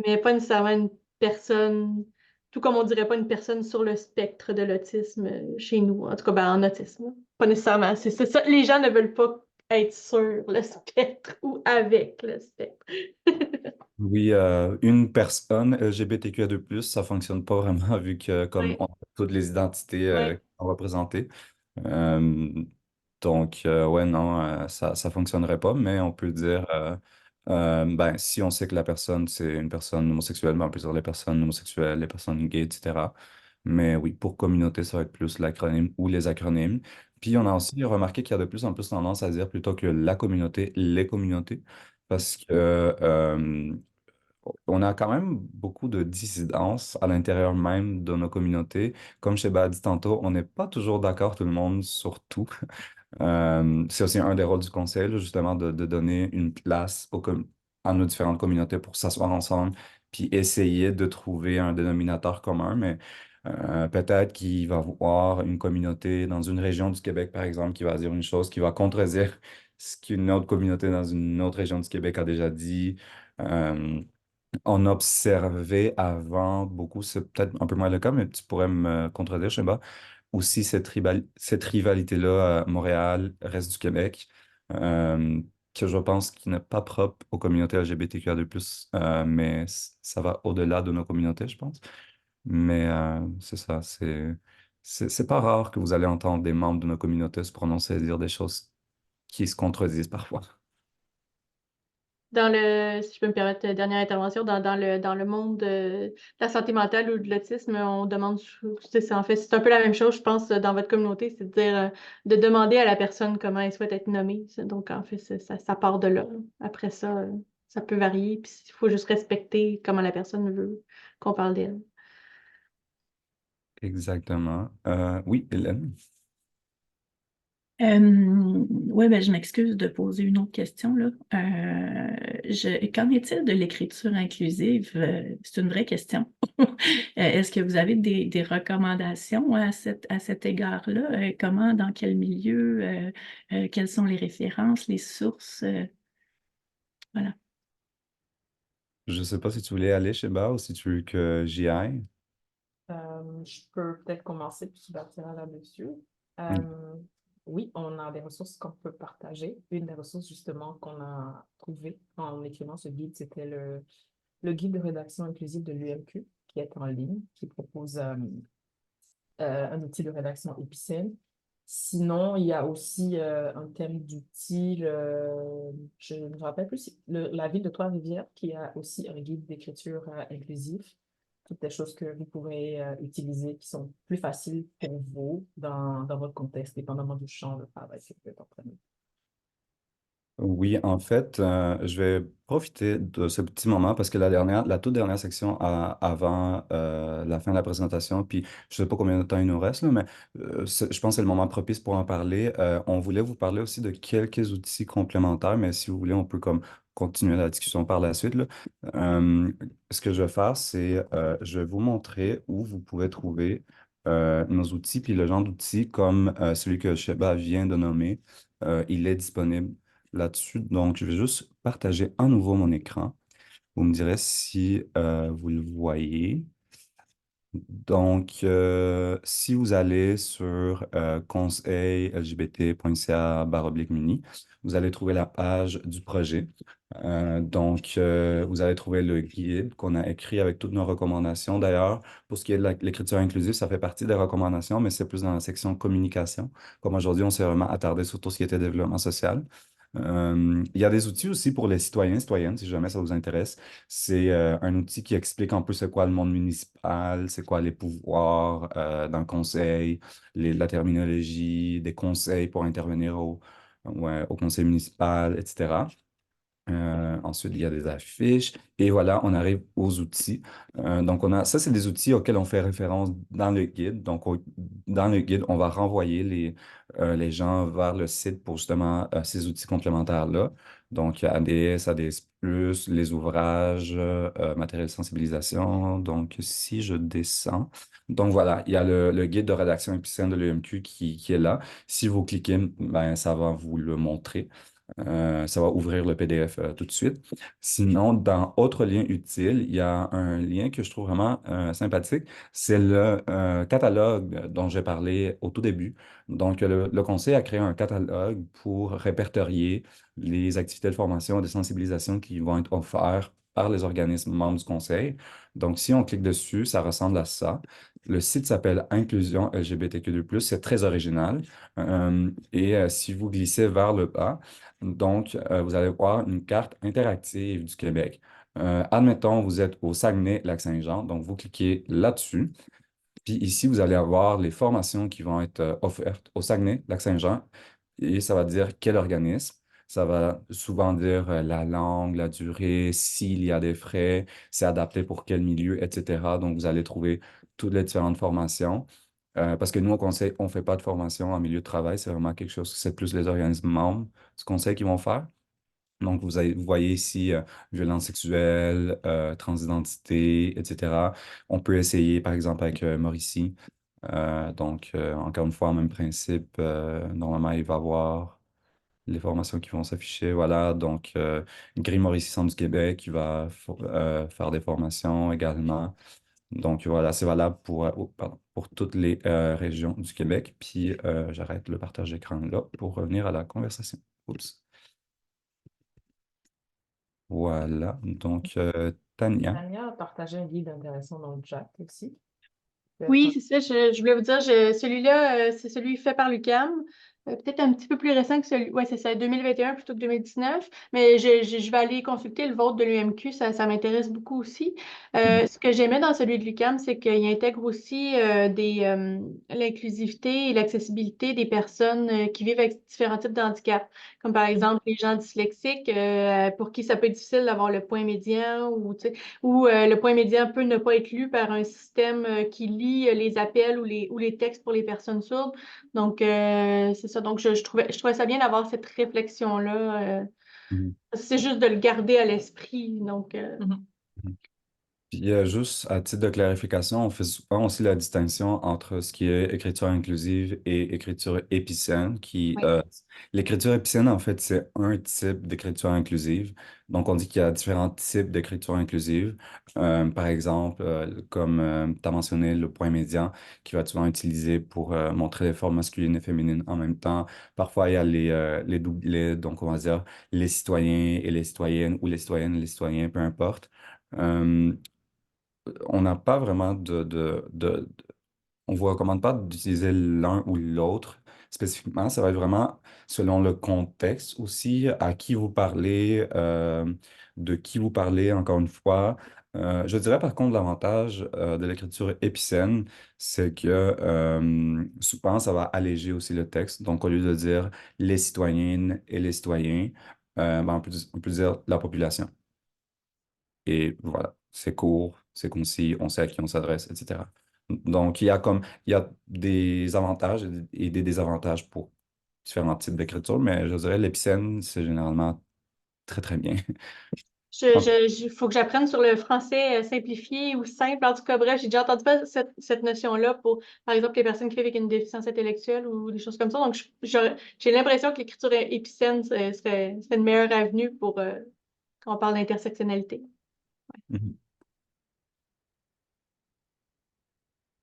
mais pas nécessairement une personne, tout comme on dirait pas une personne sur le spectre de l'autisme chez nous, en tout cas ben, en autisme. Pas nécessairement. C'est ça. Les gens ne veulent pas être sur le spectre ou avec le spectre. Oui, une personne LGBTQIA2+, ça fonctionne pas vraiment vu que comme Oui, on a toutes les identités oui. qui sont représentées. Euh, donc, ouais, non, ça fonctionnerait pas, mais on peut dire, ben, si on sait que la personne, c'est une personne homosexuelle, ben, on peut dire les personnes homosexuelles, les personnes gays, etc. Mais oui, pour communauté, ça va être plus l'acronyme ou les acronymes. Puis, on a aussi remarqué qu'il y a de plus en plus tendance à dire plutôt que la communauté, les communautés, parce que on a quand même beaucoup de dissidences à l'intérieur même de nos communautés. Comme Sheba a dit tantôt, on n'est pas toujours d'accord tout le monde sur tout. C'est aussi un des rôles du conseil, là, justement, de donner une place à nos différentes communautés pour s'asseoir ensemble, puis essayer de trouver un dénominateur commun. Mais peut-être qu'il va y avoir une communauté dans une région du Québec, par exemple, qui va dire une chose qui va contredire ce qu'une autre communauté dans une autre région du Québec a déjà dit. Euh, on observait avant beaucoup, c'est peut-être un peu moins le cas, mais tu pourrais me contredire, je sais pas, aussi cette rivalité-là à Montréal, reste du Québec, euh, que je pense qui n'est pas propre aux communautés LGBTQIA+, mais ça va au-delà de nos communautés, je pense. Mais c'est ça, c'est pas rare que vous allez entendre des membres de nos communautés se prononcer et dire des choses qui se contredisent parfois. Si je peux me permettre, dernière intervention, dans le monde de la santé mentale ou de l'autisme, on demande, en fait, c'est un peu la même chose, je pense, dans votre communauté, c'est de dire, de demander à la personne comment elle souhaite être nommée. Donc, en fait, ça part de là. Après ça, ça peut varier, puis il faut juste respecter comment la personne veut qu'on parle d'elle. Exactement. Oui, Hélène. Oui, ben, je m'excuse de poser une autre question, là. Qu'en est-il de l'écriture inclusive? C'est une vraie question. Est-ce que vous avez des recommandations à cet égard-là? Comment, dans quel milieu? Quelles sont les références, les sources? Voilà. Je sais pas si tu voulais aller chez Bar ou si tu veux que j'y aille. Je peux peut-être commencer puis tu bâtiras là-dessus. Mm. Oui, on a des ressources qu'on peut partager. Une des ressources justement qu'on a trouvées en écrivant ce guide, c'était le guide de rédaction inclusive de l'UMQ qui est en ligne, qui propose un outil de rédaction épicène. Sinon, il y a aussi un thème d'utile, je ne me rappelle plus, la ville de Trois-Rivières qui a aussi un guide d'écriture inclusif. Toutes des choses que vous pourrez utiliser qui sont plus faciles pour vous dans votre contexte, dépendamment du champ de travail que vous êtes en train de. Oui, en fait, je vais profiter de ce petit moment parce que la toute dernière section avant la fin de la présentation, puis je sais pas combien de temps il nous reste, là, mais je pense que c'est le moment propice pour en parler. On voulait vous parler aussi de quelques outils complémentaires, mais si vous voulez, on peut comme continuer la discussion par la suite, là. Euh, Ce que je vais faire, c'est je vais vous montrer où vous pouvez trouver nos outils, puis le genre d'outils comme celui que Sheba vient de nommer. Il est disponible là-dessus. Donc, je vais juste partager à nouveau mon écran. Vous me direz si vous le voyez. Donc, si vous allez sur conseillLGBT.ca/muni, vous allez trouver la page du projet. Donc, vous allez trouver le guide qu'on a écrit avec toutes nos recommandations. D'ailleurs, pour ce qui est de l'écriture inclusive, ça fait partie des recommandations, mais c'est plus dans la section communication. Comme aujourd'hui, on s'est vraiment attardé sur tout ce qui était développement social. Il y a des outils aussi pour les citoyens, citoyennes, si jamais ça vous intéresse. C'est un outil qui explique un peu c'est quoi le monde municipal, c'est quoi les pouvoirs dans le conseil, la terminologie, des conseils pour intervenir ouais, au conseil municipal, etc. Ensuite, il y a des affiches. Et voilà, on arrive aux outils. Donc, ça, c'est des outils auxquels on fait référence dans le guide. Donc, dans le guide, on va renvoyer les gens vers le site pour justement ces outils complémentaires-là. Donc, il y a ADS, ADS+, les ouvrages, matériel de sensibilisation. Donc, si je descends, donc voilà, il y a le guide de rédaction épicène de l'EMQ qui est là. Si vous cliquez, ben, ça va vous le montrer. Ça va ouvrir le PDF tout de suite. Sinon, dans autres liens utiles, il y a un lien que je trouve vraiment sympathique. C'est le catalogue dont j'ai parlé au tout début. Donc, le conseil a créé un catalogue pour répertorier les activités de formation et de sensibilisation qui vont être offertes par les organismes membres du conseil. Donc, si on clique dessus, ça ressemble à ça. Le site s'appelle Inclusion LGBTQ2+. C'est très original. Si vous glissez vers le bas, donc, vous allez voir une carte interactive du Québec. Admettons, vous êtes au Saguenay-Lac-Saint-Jean, donc vous cliquez là-dessus. Puis ici, vous allez avoir les formations qui vont être offertes au Saguenay-Lac-Saint-Jean et ça va dire quel organisme. Ça va souvent dire la langue, la durée, s'il y a des frais, c'est adapté pour quel milieu, etc. Donc, vous allez trouver toutes les différentes formations. Parce que nous, au conseil, on ne fait pas de formation en milieu de travail. C'est vraiment quelque chose que c'est plus les organismes membres du conseil qui vont faire. Donc, vous voyez ici violence sexuelle, transidentité, etc. On peut essayer, par exemple, avec Mauricie. Encore une fois, même principe. Normalement, il va y avoir les formations qui vont s'afficher. Voilà. Donc, Gris Mauricie Centre du Québec, qui va faire des formations également. Donc, voilà, c'est valable pour toutes les régions du Québec. Puis, j'arrête le partage d'écran là pour revenir à la conversation. Oups. Voilà, donc Tania. Tania a partagé un guide intéressant dans le chat aussi. Oui, c'est ça. Je voulais vous dire, celui-là, c'est celui fait par l'UQAM. Peut-être un petit peu plus récent que celui. Oui, c'est ça, 2021 plutôt que 2019. Mais je vais aller consulter le vôtre de l'UMQ. Ça m'intéresse beaucoup aussi. Ce que j'aimais dans celui de l'UQAM, c'est qu'il intègre aussi l'inclusivité et l'accessibilité des personnes qui vivent avec différents types de handicaps. Comme par exemple les gens dyslexiques, pour qui ça peut être difficile d'avoir le point médian ou, tu sais, où le point médian peut ne pas être lu par un système qui lit les appels ou les textes pour les personnes sourdes. Donc, c'est ça. Donc, je trouvais ça bien d'avoir cette réflexion-là. Mhm. C'est juste de le garder à l'esprit. Donc, Mhm. Puis juste à titre de clarification, on fait souvent aussi la distinction entre ce qui est écriture inclusive et écriture épicène, oui. l'écriture épicène, en fait, c'est un type d'écriture inclusive. Donc, on dit qu'il y a différents types d'écriture inclusive. Par exemple, comme tu as mentionné, le point médian qui va être souvent utilisé pour montrer les formes masculines et féminines en même temps. Parfois, il y a les doublets, donc on va dire les citoyens et les citoyennes ou les citoyennes et les citoyens, peu importe. Euh, on n'a pas vraiment on vous recommande pas d'utiliser l'un ou l'autre spécifiquement. Ça va être vraiment selon le contexte aussi, à qui vous parlez, de qui vous parlez, encore une fois. Je dirais par contre l'avantage de l'écriture épicène, c'est que souvent ça va alléger aussi le texte. Donc au lieu de dire les citoyennes et les citoyens, ben, on peut dire la population. Et voilà, c'est court, c'est concis, on sait à qui on s'adresse, etc. Donc, il y a des avantages et des désavantages pour différents types d'écriture, mais je dirais l'épicène, c'est généralement très, très bien. Faut que j'apprenne sur le français simplifié ou simple. En tout cas, bref, j'ai déjà entendu cette notion-là pour, par exemple, les personnes qui vivent avec une déficience intellectuelle ou des choses comme ça. Donc, j'ai l'impression que l'écriture épicène serait une meilleure avenue pour quand on parle d'intersectionnalité. Mhm.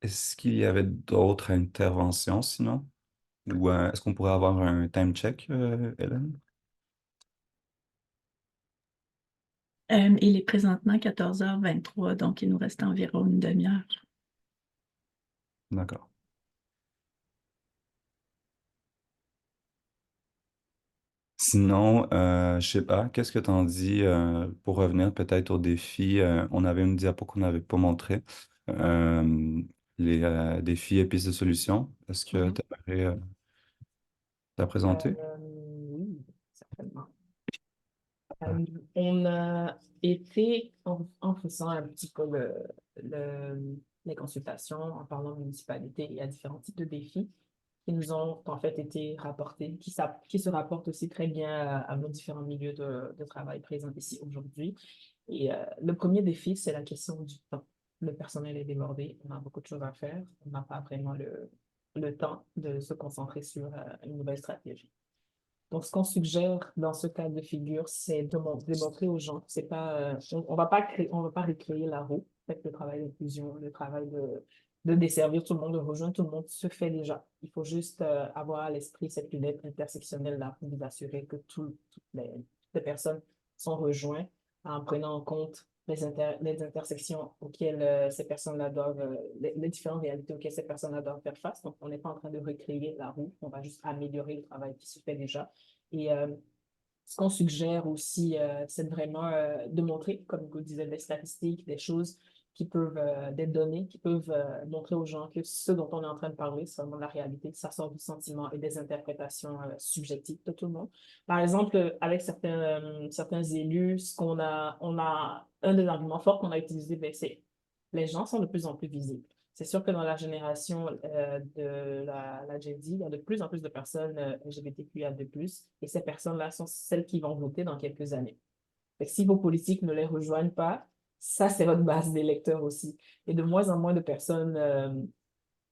Est-ce qu'il y avait d'autres interventions sinon? Ou est-ce qu'on pourrait avoir un time check, Hélène? Il est présentement 14h23, donc il nous reste environ une demi-heure. D'accord. Sinon, je sais pas, qu'est-ce que tu en dis pour revenir peut-être au défi? On avait une diapo qu'on n'avait pas montré. Euh, les défis et pistes de solutions. Est-ce que Mhm. tu aimerais la présenter? On a été, en faisant un petit peu les consultations, en parlant de municipalité, il y a différents types de défis qui nous ont en fait été rapportés, qui se rapportent aussi très bien à nos différents milieux de travail présents ici aujourd'hui. Et le premier défi, c'est la question du temps. Le personnel est débordé, on a beaucoup de choses à faire, on n'a pas vraiment le temps de se concentrer sur une nouvelle stratégie. Donc, ce qu'on suggère dans ce cas de figure, c'est de démontrer aux gens, c'est pas, on va pas on va pas recréer la roue. En fait, le travail d'inclusion, le travail de desservir tout le monde, de rejoindre tout le monde se fait déjà. Il faut juste avoir à l'esprit cette lunette intersectionnelle-là pour vous assurer que toutes les personnes sont rejointes en prenant en compte les intersections auxquelles ces personnes-là doivent, les différentes réalités auxquelles ces personnes-là doivent faire face. Donc, on n'est pas en train de recréer la roue, on va juste améliorer le travail qui se fait déjà. Et ce qu'on suggère aussi, c'est vraiment de montrer, comme vous disiez, des statistiques, des choses qui peuvent, des données qui peuvent montrer aux gens que ce dont on est en train de parler, c'est vraiment la réalité, ça sort du sentiment et des interprétations subjectives de tout le monde. Par exemple, avec certains élus, on a un des arguments forts qu'on a utilisé, ben, c'est les gens sont de plus en plus visibles. C'est sûr que dans la génération de la Gen Z, il y a de plus en plus de personnes LGBTQIA+, et ces personnes-là sont celles qui vont voter dans quelques années. Fait que si vos politiques ne les rejoignent pas, ça, c'est votre base d'électeurs aussi. Et de moins en moins de personnes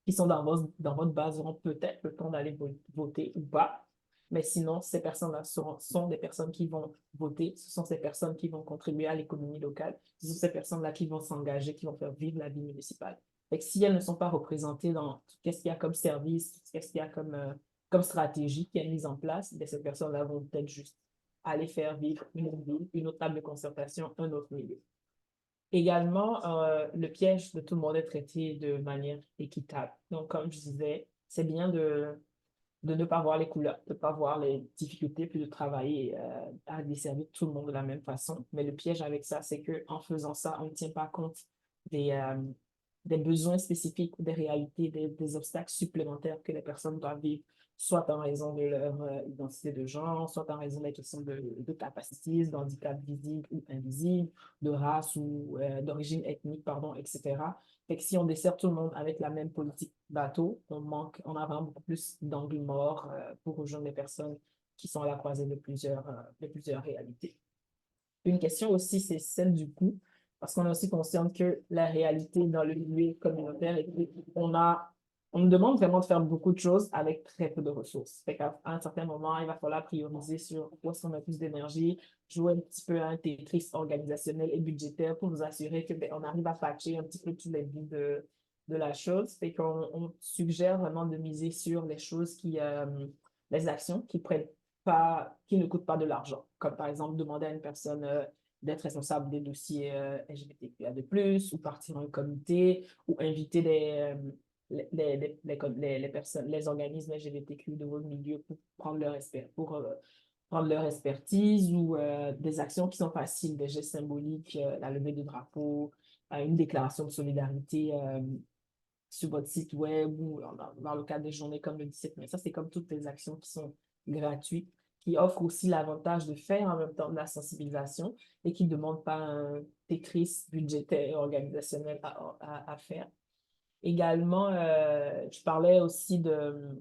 qui sont dans votre base auront peut-être le temps d'aller voter ou pas. Mais sinon, ces personnes-là sont des personnes qui vont voter, ce sont ces personnes qui vont contribuer à l'économie locale, ce sont ces personnes-là qui vont s'engager, qui vont faire vivre la vie municipale. Fait que si elles ne sont pas représentées dans qu'est-ce qu'il y a comme service, qu'est-ce qu'il y a comme stratégie qui est mise en place, bien, ces personnes-là vont peut-être juste aller faire vivre une autre ville, une autre table de concertation, un autre milieu. Également, le piège de tout le monde est traité de manière équitable. Donc, comme je disais, c'est bien de ne pas voir les couleurs, de ne pas voir les difficultés, puis de travailler à desservir tout le monde de la même façon. Mais le piège avec ça, c'est qu'en faisant ça, on ne tient pas compte des besoins spécifiques, des réalités, des obstacles supplémentaires que les personnes doivent vivre, soit en raison de leur identité de genre, soit en raison des questions de capacités, d'handicap visible ou invisible, de race ou d'origine ethnique, pardon, etc. Fait que si on dessert tout le monde avec la même politique bateau, on a vraiment beaucoup plus d'angles morts pour rejoindre les personnes qui sont à la croisée de plusieurs réalités. Une question aussi, c'est celle du coût, parce qu'on est aussi conscient que la réalité dans le milieu communautaire est on nous demande vraiment de faire beaucoup de choses avec très peu de ressources. Fait qu'à un certain moment, il va falloir prioriser sur où est-ce qu'on a plus d'énergie, jouer un petit peu à un Tetris organisationnel et budgétaire pour nous assurer que, ben, on arrive à patcher un petit peu tous les bouts de la chose. Fait qu'on suggère vraiment de miser sur les choses les actions qui ne coûtent pas de l'argent, comme par exemple demander à une personne d'être responsable des dossiers LGBTQIA+, ou partir en comité, ou inviter les personnes, les organismes LGBTQ de votre milieu pour prendre leur expertise, ou des actions qui sont faciles, des gestes symboliques, la levée de drapeau, une déclaration de solidarité sur votre site web, ou dans le cadre des journées comme le 17 mai. Ça, c'est comme toutes les actions qui sont gratuites, qui offrent aussi l'avantage de faire en même temps de la sensibilisation et qui ne demandent pas un Tetris budgétaire et organisationnel à faire. Également, je parlais aussi de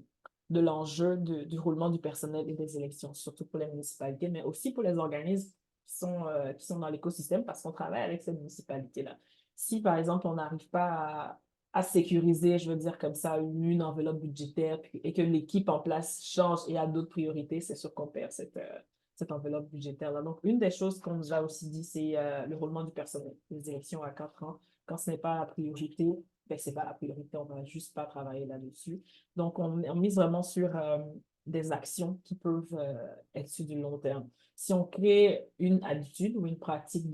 l'enjeu du roulement du personnel et des élections, surtout pour les municipalités, mais aussi pour les organismes qui sont dans l'écosystème, parce qu'on travaille avec ces municipalités-là. Si, par exemple, on n'arrive pas à sécuriser, je veux dire comme ça, une enveloppe budgétaire et que l'équipe en place change et a d'autres priorités, c'est sûr qu'on perd cette enveloppe budgétaire-là. Donc, une des choses qu'on nous a aussi dit, c'est le roulement du personnel. Les élections à 4 ans, quand ce n'est pas la priorité, ben, ce n'est pas la priorité, on ne va juste pas travailler là-dessus. Donc, on mise vraiment sur des actions qui peuvent être sur du long terme. Si on crée une habitude ou une pratique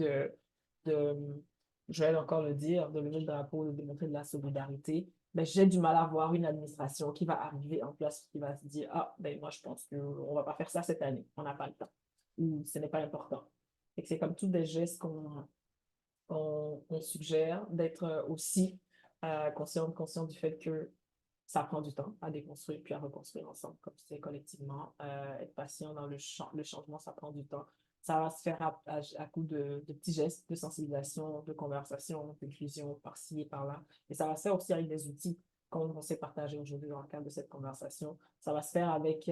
je vais encore le dire, de lever le drapeau, de démontrer de la solidarité, ben, j'ai du mal à voir une administration qui va arriver en place, qui va se dire, ah, ben moi je pense qu'on ne va pas faire ça cette année, on n'a pas le temps, ou ce n'est pas important. Et c'est comme tous des gestes qu'on suggère d'être aussi conscient du fait que ça prend du temps à déconstruire puis à reconstruire ensemble, comme c'est collectivement. Être patient dans le changement, ça prend du temps. Ça va se faire à coup de petits gestes de sensibilisation, de conversation, d'inclusion par-ci et par-là. Et ça va se faire aussi avec des outils comme on s'est partagé aujourd'hui dans le cadre de cette conversation. Ça va se faire avec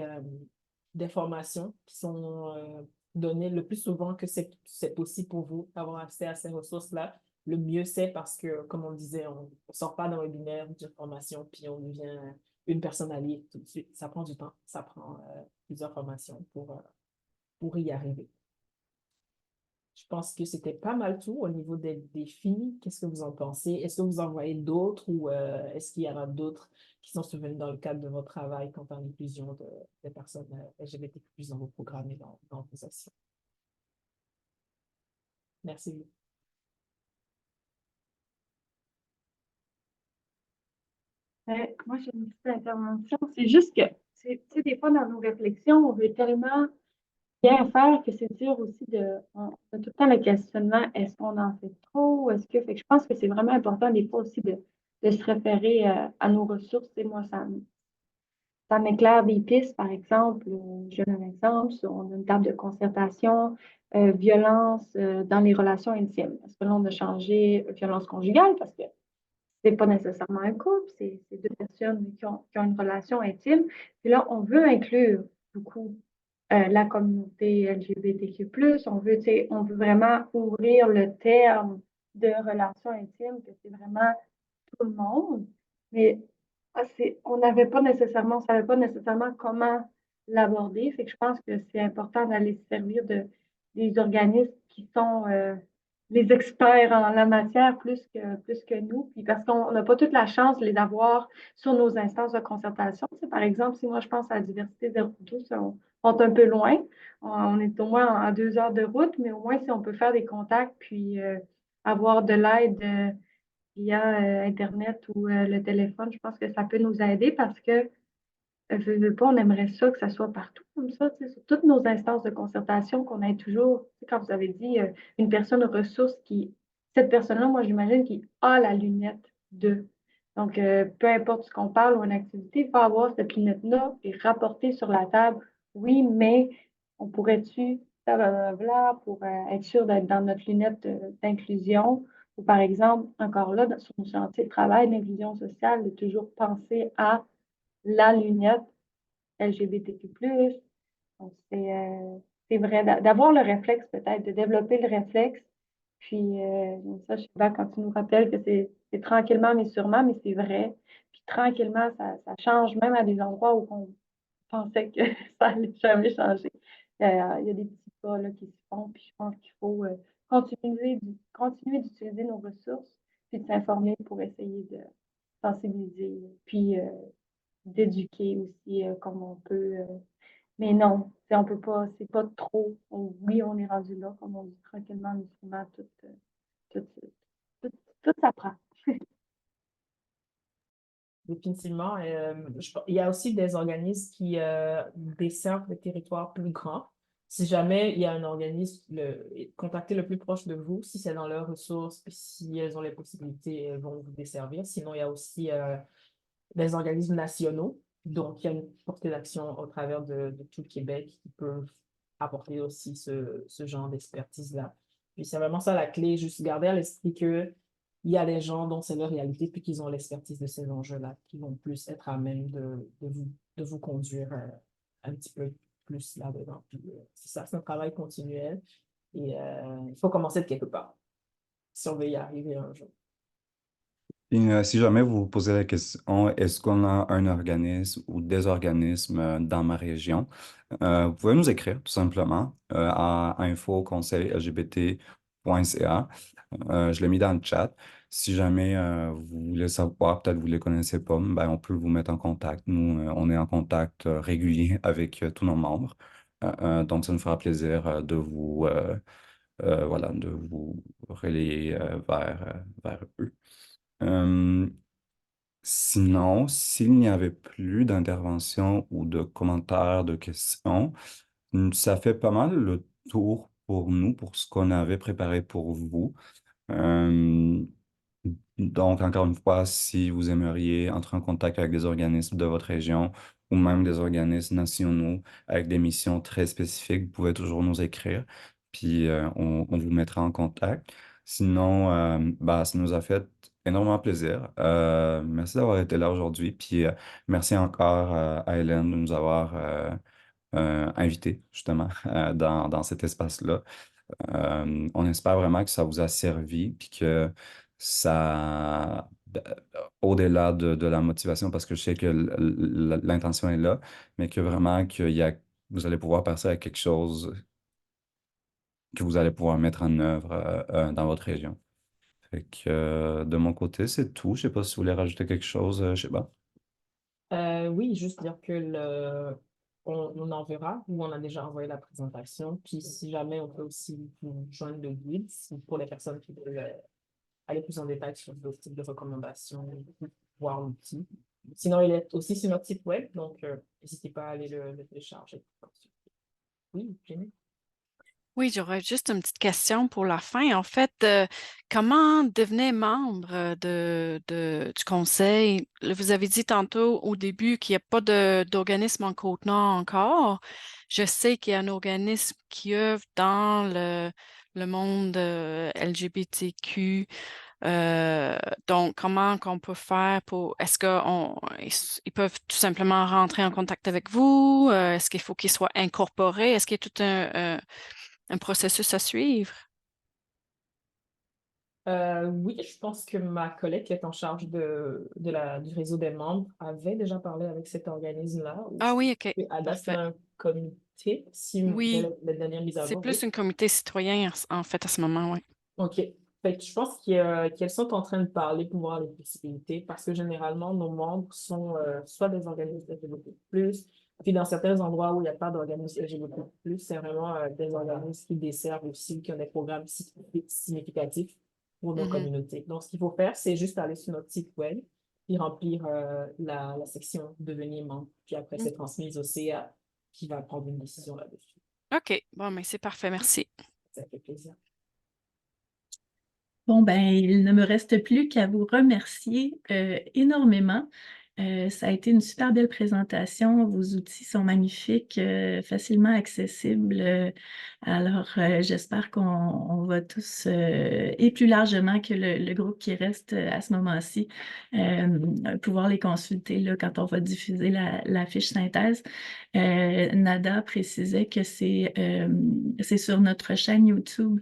des formations qui sont données le plus souvent que c'est possible pour vous d'avoir accès à ces ressources-là. Le mieux c'est parce que, comme on disait, on ne sort pas d'un webinaire d'une formation puis on devient une personne alliée tout de suite. Ça prend du temps, ça prend plusieurs formations pour y arriver. Je pense que c'était pas mal tout au niveau des défis. Qu'est-ce que vous en pensez? Est-ce que vous en voyez d'autres ou est-ce qu'il y en a d'autres qui sont survenus dans le cadre de votre travail quant à l'inclusion des personnes LGBTQ+ dans vos programmes et dans vos actions? Merci. Moi, j'ai une petite intervention. C'est juste que, tu sais, des fois, dans nos réflexions, on veut tellement bien faire que c'est dur aussi on a tout le temps le questionnement, est-ce qu'on en fait trop? Fait que je pense que c'est vraiment important des fois aussi de se référer à nos ressources. Et moi, ça m'éclaire des pistes, par exemple, je donne un exemple, on a une table de concertation, violence dans les relations intimes. Est-ce que là, on a changé violence conjugale parce que c'est pas nécessairement un couple, c'est deux personnes qui ont une relation intime. Puis là, on veut inclure beaucoup la communauté LGBTQ+. On veut vraiment ouvrir le terme de relation intime, que c'est vraiment tout le monde. Mais on n'avait pas nécessairement, on ne savait pas nécessairement comment l'aborder. Fait que je pense que c'est important d'aller se servir des organismes qui sont les experts en la matière plus que nous. Puis parce qu'on n'a pas toute la chance de les avoir sur nos instances de concertation. Tu sais, par exemple, si moi je pense à la diversité 02, on est un peu loin. On est au moins à 2 heures de route, mais au moins si on peut faire des contacts puis avoir de l'aide via Internet ou le téléphone, je pense que ça peut nous aider parce que, veux pas, on aimerait ça que ça soit partout comme ça, tu sais, sur toutes nos instances de concertation, qu'on ait toujours, tu sais, quand vous avez dit une personne ressource cette personne-là, moi, j'imagine qu'il a la lunette de. Donc, peu importe ce qu'on parle ou une activité, il faut avoir cette lunette-là et rapporter sur la table, oui, mais on pourrait-tu, blablabla, pour être sûr d'être dans notre lunette d'inclusion. Ou par exemple, encore là, sur nos chantiers de travail d'inclusion sociale, de toujours penser à la lunette LGBTQ+. Donc, c'est vrai, d'avoir le réflexe peut-être, de développer le réflexe. Puis, ça, je sais pas, quand tu nous rappelles que c'est tranquillement mais sûrement, mais c'est vrai. Puis, tranquillement, ça change même à des endroits où on pensait que ça allait jamais changer. Il y a des petits pas là, qui se font, puis je pense qu'il faut continuer d'utiliser nos ressources, puis de s'informer pour essayer de sensibiliser, puis d'éduquer aussi comme on peut. Mais non, on peut pas, c'est pas trop. Oui, on est rendu là, comme on dit tranquillement, mais sûrement tout, tout, tout s'apprend. Définitivement. Il y a aussi des organismes qui desservent des territoires plus grands. Si jamais il y a un organisme, contactez le plus proche de vous, si c'est dans leurs ressources, puis si elles ont les possibilités, elles vont vous desservir. Sinon, il y a aussi des organismes nationaux. Donc, il y a une portée d'action au travers de tout le Québec qui peuvent apporter aussi ce genre d'expertise-là. Puis c'est vraiment ça la clé, juste garder à l'esprit que il y a des gens dont c'est leur réalité, puis qu'ils ont l'expertise de ces enjeux-là, qui vont plus être à même de vous conduire un petit peu plus là-dedans. Puis, c'est ça, c'est un travail continuel et il faut commencer de quelque part si on veut y arriver un jour. Et, si jamais vous vous posez la question, est-ce qu'on a un organisme ou des organismes dans ma région? Vous pouvez nous écrire tout simplement à info@conseillLGBT.ca. Je l'ai mis dans le chat. Si jamais vous voulez savoir, peut-être vous ne les connaissez pas, ben, on peut vous mettre en contact. Nous, on est en contact régulier avec tous nos membres. Donc, ça nous fera plaisir voilà, de vous relayer vers eux. Sinon, s'il n'y avait plus d'interventions ou de commentaires, de questions, ça fait pas mal le tour pour nous, pour ce qu'on avait préparé pour vous. Euh, donc, encore une fois, si vous aimeriez entrer en contact avec des organismes de votre région ou même des organismes nationaux avec des missions très spécifiques, vous pouvez toujours nous écrire. puis on vous mettra en contact. Sinon, ça nous a fait énormément plaisir. Merci d'avoir été là aujourd'hui, puis merci encore à Hélène de nous avoir invités justement dans cet espace-là. On espère vraiment que ça vous a servi, puis que ça, au-delà de la motivation, parce que je sais que l'intention est là, mais que vraiment vous allez pouvoir passer à quelque chose que vous allez pouvoir mettre en œuvre dans votre région. Fait que de mon côté, c'est tout. Je sais pas si vous voulez rajouter quelque chose, je sais pas. Oui, juste dire que on enverra ou on a déjà envoyé la présentation. Puis si jamais on peut aussi vous joindre le guide pour les personnes qui veulent aller plus en détail sur d'autres types de recommandations, voir l'outil. Sinon, il est aussi sur notre site web, donc n'hésitez pas à aller le télécharger. Oui, Jenny? Oui, j'aurais juste une petite question pour la fin. En fait, comment devenir membre du conseil? Là, vous avez dit tantôt au début qu'il n'y a pas d'organisme en Côte-Nord encore. Je sais qu'il y a un organisme qui œuvre dans le monde LGBTQ. Donc, comment qu'on peut faire est-ce qu'ils peuvent tout simplement rentrer en contact avec vous? Est-ce qu'il faut qu'ils soient incorporés? Est-ce qu'il y a tout un processus à suivre? Oui, je pense que ma collègue qui est en charge du réseau des membres avait déjà parlé avec cet organisme-là. Ah oui, OK, À date, c'est parfait. un comité, si Oui, la dernière mise à c'est jour. plus Oui. un comité citoyen en fait à ce moment, oui. OK. Fait que je pense qu'elles sont en train de parler pour voir les possibilités parce que généralement, nos membres sont soit des organismes LGBT+, puis dans certains endroits où il n'y a pas d'organismes LGBT+, c'est vraiment des organismes qui desservent aussi, qui ont des programmes significatifs pour nos Mhm. communautés. Donc, ce qu'il faut faire, c'est juste aller sur notre site web et remplir la section devenir membre. Puis après, c'est transmis au CA qui va prendre une décision là-dessus. OK, bon, mais c'est parfait, merci. Ça fait plaisir. Bon, ben, il ne me reste plus qu'à vous remercier énormément. Ça a été une super belle présentation. Vos outils sont magnifiques, facilement accessibles. Alors, j'espère qu'on va tous, et plus largement que le groupe qui reste à ce moment-ci, pouvoir les consulter là, quand on va diffuser la fiche synthèse. Nada précisait que c'est sur notre chaîne YouTube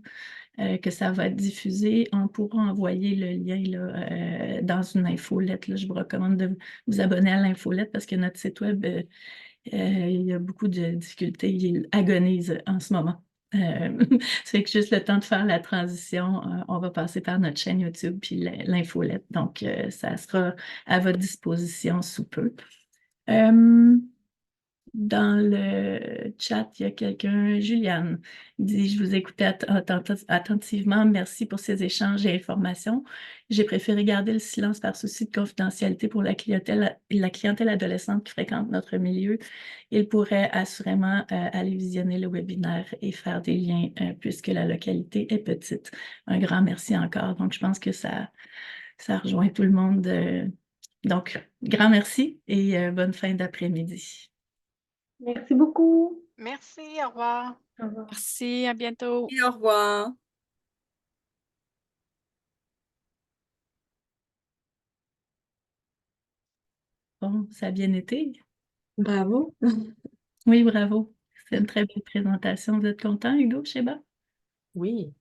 que ça va être diffusé. On pourra envoyer le lien là, dans une infolette. Là. Je vous recommande de vous abonner à l'infolette parce que notre site web, il y a beaucoup de difficultés. Il agonise en ce moment. Ça fait que juste le temps de faire la transition, on va passer par notre chaîne YouTube puis l'infolette. Donc, ça sera à votre disposition sous peu. Dans le chat, il y a quelqu'un, Juliane, dit: Je vous écoutais attentivement. Merci pour ces échanges et informations. J'ai préféré garder le silence par souci de confidentialité pour la clientèle adolescente qui fréquente notre milieu. Il pourrait assurément aller visionner le webinaire et faire des liens puisque la localité est petite. Un grand merci encore. Donc, je pense que ça rejoint tout le monde. Donc, grand merci et bonne fin d'après-midi. Merci beaucoup. Merci, au revoir. Au revoir. Merci, à bientôt. Et au revoir. Bon, ça a bien été. Bravo. Oui, bravo. C'est une très belle présentation. Vous êtes content, Hugo, Sheba? Oui,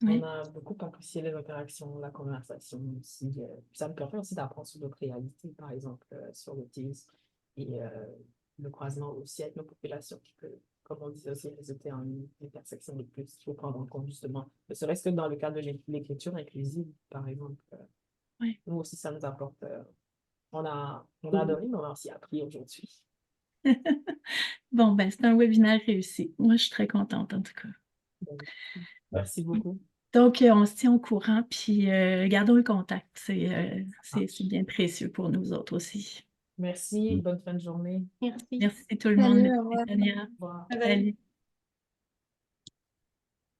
Oui. on a beaucoup apprécié les interactions, la conversation aussi. Ça me permet aussi d'apprendre sur d'autres réalités, par exemple sur l'autisme et le croisement aussi avec nos populations qui peut, comme on disait aussi, résulter en une intersection de plus qu'il faut prendre en compte justement. Ne serait-ce que dans le cadre de l'écriture inclusive, par exemple. Oui. Nous aussi, ça nous apporte. On a adoré, mais on a aussi appris aujourd'hui. Bon, ben, c'est un webinaire réussi. Moi, je suis très contente, en tout cas. Donc, merci beaucoup. Donc, on se tient au courant, puis gardons le contact. C'est bien précieux pour nous autres aussi. Merci, bonne fin de journée. Merci. Merci tout le monde. Salut, au Merci, revoir. Tania. Au revoir. Bye bye. Salut.